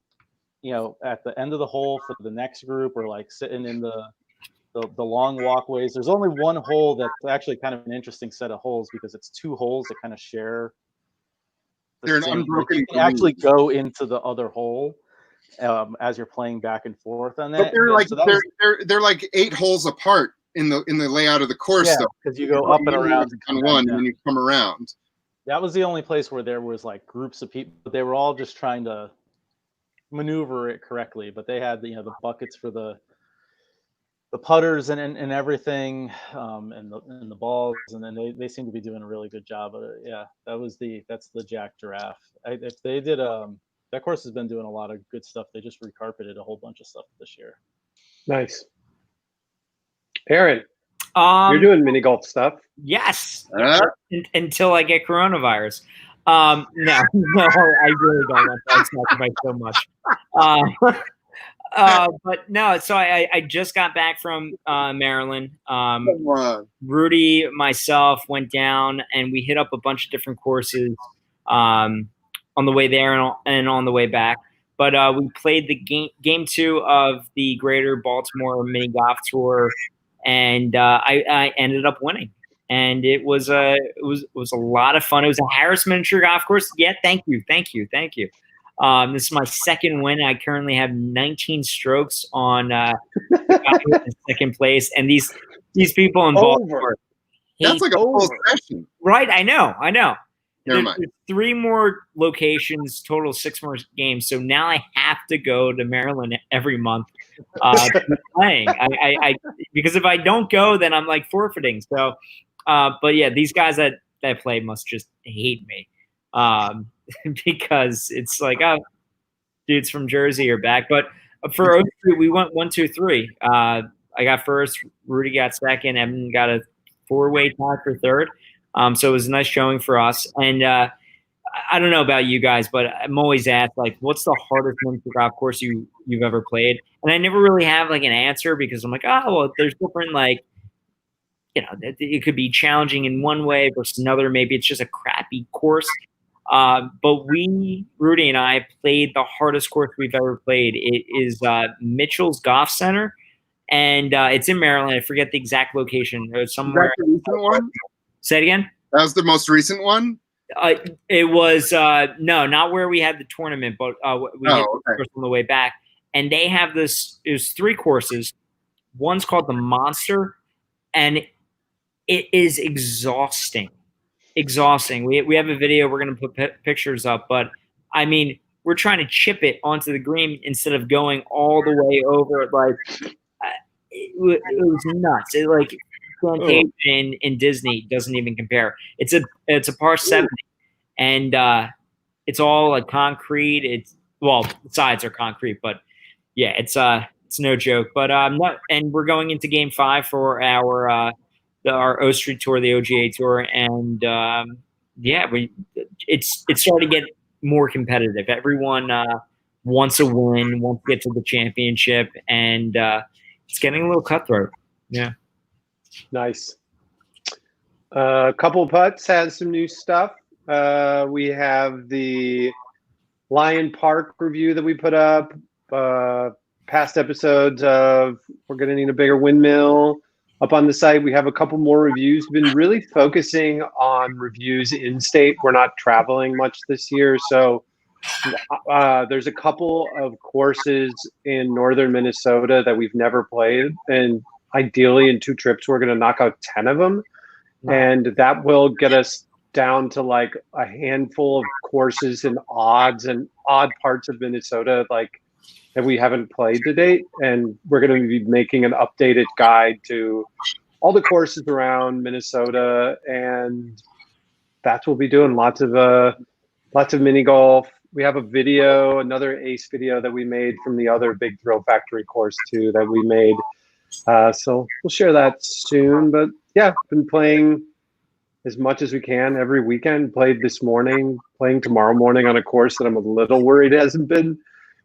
at the end of the hole for the next group, or like sitting in the long walkways. There's only one hole that's actually kind of an interesting set of holes because it's two holes that kind of share. They're an unbroken. You can actually go into the other hole as you're playing back and forth on that. But they're like 8 holes apart in the layout of the course. Yeah, because you go up and around on one, and then you come around. That was the only place where there was like groups of people, but they were all just trying to maneuver it correctly. But they had the buckets for the the putters and everything, and the balls, and then they seem to be doing a really good job of it. Yeah, that's the Jack Giraffe. If they did that course has been doing a lot of good stuff. They just recarpeted a whole bunch of stuff this year. Nice. Aaron, you're doing mini golf stuff. Yes, until I get coronavirus. No, I really don't want that sacrifice so much. But no, so I just got back from Maryland. Rudy, myself went down and we hit up a bunch of different courses on the way there and on the way back. But we played the game 2 of the Greater Baltimore Mini Golf Tour, and I ended up winning. And it was a lot of fun. It was a Harris Miniature Golf Course. Yeah, thank you. This is my second win. I currently have 19 strokes on second place, and these people in Baltimore. That's like a full session, right? I know. Never mind. There's 3 more locations, total 6 more games. So now I have to go to Maryland every month to be playing. I because if I don't go, then I'm like forfeiting. So, but yeah, these guys that play must just hate me. Because it's like, oh, dudes from Jersey are back. But for Oak Street, we went 1, 2, 3. I got first, Rudy got second, Evan got a 4-way tie for third. So it was a nice showing for us. And I don't know about you guys, but I'm always asked, like, what's the hardest miniature golf course you've ever played? And I never really have like an answer because I'm like, oh, well, there's different, like, you know, it could be challenging in one way versus another. Maybe it's just a crappy course. But Rudy and I played the hardest course we've ever played. It is Mitchell's Golf Center, and it's in Maryland. I forget the exact location. It was somewhere. Is that the recent one? Say it again. That was the most recent one? It was no, not where we had the tournament, but we hit the course on the way back. And they have this. It was 3 courses. One's called the Monster, and it is exhausting. We have a video. We're going to put pictures up, but I mean, we're trying to chip it onto the green instead of going all the way over. Like it was nuts. It like in Disney doesn't even compare. It's a par 70, and it's all like concrete. The sides are concrete, but yeah, it's no joke. But and we're going into game 5 for our O Street Tour, the OGA Tour, and it's starting to get more competitive. Everyone wants a win, wants to get to the championship, and it's getting a little cutthroat. Yeah, nice. A couple putts has some new stuff. We have the Lion Park review that we put up. Past episodes of we're going to need a bigger windmill. Up on the site, we have a couple more reviews. We've been really focusing on reviews in state. We're not traveling much this year. So there's a couple of courses in northern Minnesota that we've never played. And ideally in 2 trips, we're going to knock out 10 of them. And that will get us down to like a handful of courses and odd parts of Minnesota, like that we haven't played to date, and we're going to be making an updated guide to all the courses around Minnesota, and that's what we'll be doing. Lots of mini golf. We have a video, another ace video that we made from the other Big Thrill Factory course too that we made. So we'll share that soon. But yeah, been playing as much as we can every weekend. Played this morning, playing tomorrow morning on a course that I'm a little worried hasn't been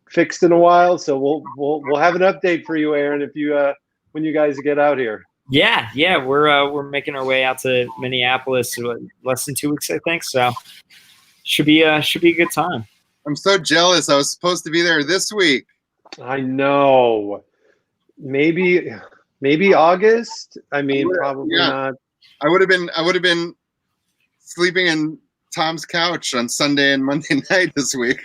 fixed in a while, so we'll have an update for you, Aaron, if you when you guys get out here. Yeah, we're making our way out to Minneapolis less than 2 weeks, I think. So should be a good time. I'm so jealous. I was supposed to be there this week. I know. Maybe August. I mean, probably not. I would have been sleeping in Tom's couch on Sunday and Monday night this week.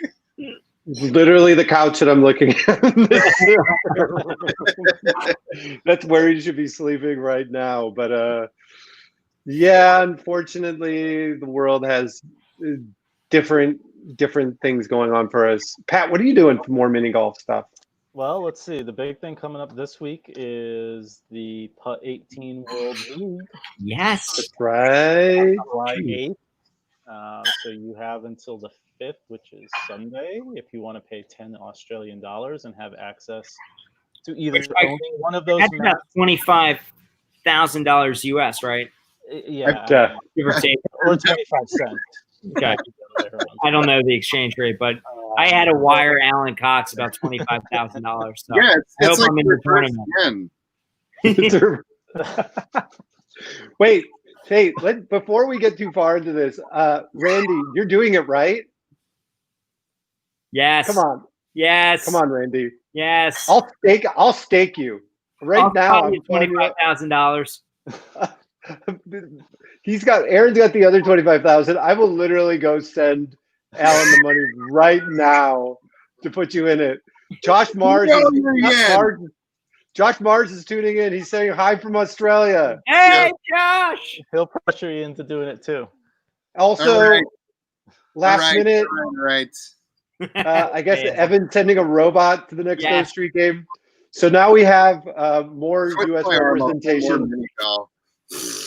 Literally the couch that I'm looking at. That's where you should be sleeping right now. But yeah, unfortunately, the world has different things going on for us. Pat, what are you doing for more mini golf stuff? Well, let's see. The big thing coming up this week is the Putt 18 World League, Yes. Right. July 8th. So you have until the 5th, which is Sunday, if you want to pay 10 Australian dollars and have access to either owning one of those That's about $25,000 US, right? Yeah, Give or take. or 25 cents. Okay. I don't know the exchange rate, but I had to wire Alan Cox about $25,000. So Yeah, I hope it's like I'm in your the tournament. first win. Wait, hey, before we get too far into this, Randy, you're doing it right. Yes. Come on, Yes. come on, Randy. Yes. I'll stake you right now. I'm $25,000. Aaron's got the other 25,000. I will literally go send Alan the money right now to put you in it. Josh Mars is tuning in. He's saying hi from Australia. Hey, Josh. He'll pressure you into doing it too. Also, last minute, Right. I guess Evan's sending a robot to the next Go Street game. So now we have more U.S. representation.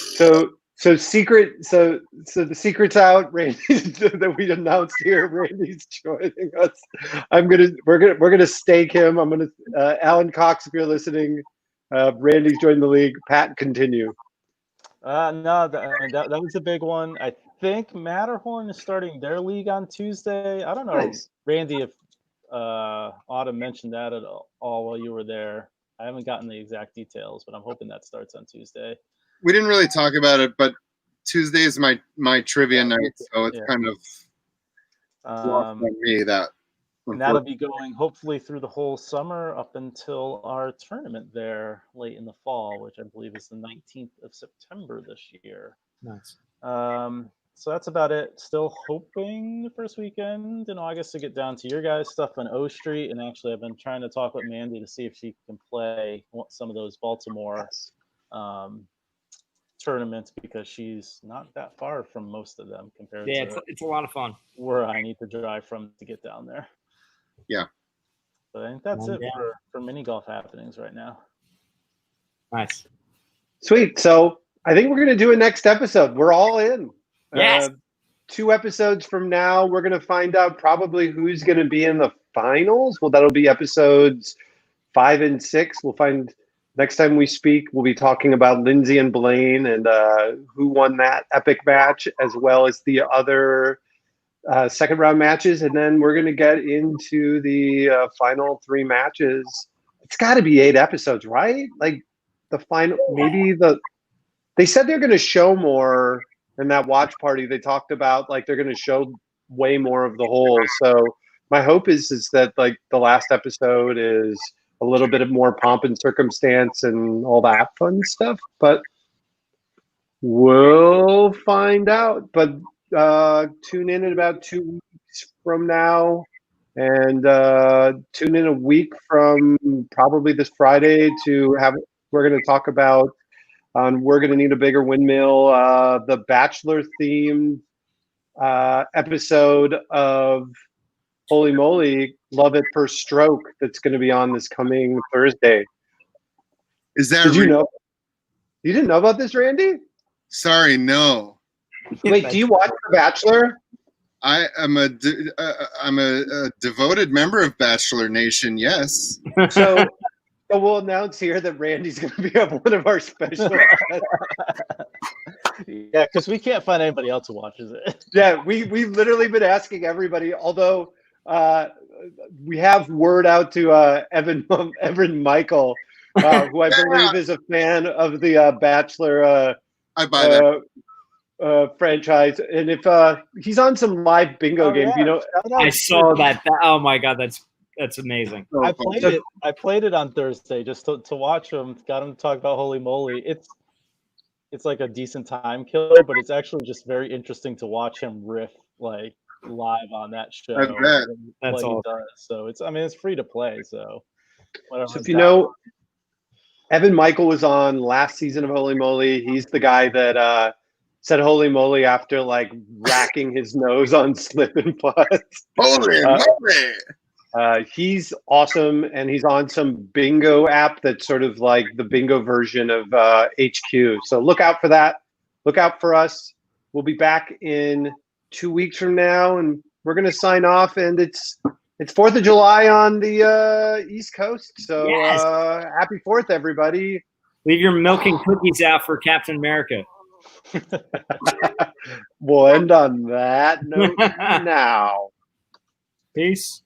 So the secret's out, Randy, that we announced here. Randy's joining us. We're gonna stake him. Alan Cox, if you're listening, Randy's joined the league. Pat, continue. No, that was a big one. I think Matterhorn is starting their league on Tuesday. I don't know, Nice. Randy, if Autumn mentioned that at all while you were there. I haven't gotten the exact details, but I'm hoping that starts on Tuesday. We didn't really talk about it, but Tuesday is my trivia night, so it's kind of lost on me that. And that'll be going hopefully through the whole summer up until our tournament there late in the fall, which I believe is the 19th of September this year. Nice. So that's about it. Still hoping the first weekend in August to get down to your guys' stuff on O Street. And actually, I've been trying to talk with Mandy to see if she can play some of those Baltimore tournaments, because she's not that far from most of them compared to it's a lot of fun where I need to drive from to get down there. Yeah. But I think that's it for mini golf happenings right now. Nice. Sweet. So I think we're going to do a next episode. We're all in. Yes. 2 episodes from now, we're going to find out probably who's going to be in the finals. Well, that'll be episodes 5 and 6. We'll find next time we speak, we'll be talking about Lindsay and Blaine and who won that epic match, as well as the other second round matches. And then we're going to get into the final 3 matches. It's got to be 8 episodes, right? Like the final, they said they're going to show more in that watch party. They talked about like they're going to show way more of the holes. So my hope is that like the last episode is a little bit of more pomp and circumstance and all that fun stuff, but we'll find out. But tune in about 2 weeks from now, and tune in a week from probably this Friday we're going to talk about We're Going to Need a Bigger Windmill, the Bachelor themed episode of Holey Moley, Love It Per Stroke, that's going to be on this coming Thursday. Is that Did you know? You didn't know about this, Randy? Sorry, no. Wait, do you watch The Bachelor? I'm a devoted member of Bachelor Nation, yes. So we'll announce here that Randy's going to be one of our special Yeah, because we can't find anybody else who watches it. Yeah, we've literally been asking everybody, although we have word out to Evan Michael, who I believe is a fan of the Bachelor I buy that. franchise. And if he's on some live bingo games, I saw that. Oh my God, that's amazing. I played it on Thursday just to watch him. Got him to talk about Holey Moley. It's like a decent time killer, but it's actually just very interesting to watch him riff like live on that show. I bet. That's all. So it's free to play. So if you know, Evan Michael was on last season of Holey Moley. He's the guy that said Holey Moley after like racking his nose on slip and putts. Holy moly! He's awesome, and he's on some bingo app that's sort of like the bingo version of HQ. So look out for that. Look out for us. We'll be back in 2 weeks from now, and we're going to sign off. And it's 4th of July on the East Coast. So Yes. happy 4th, everybody. Leave your milk and cookies out for Captain America. We'll end on that note now. Peace.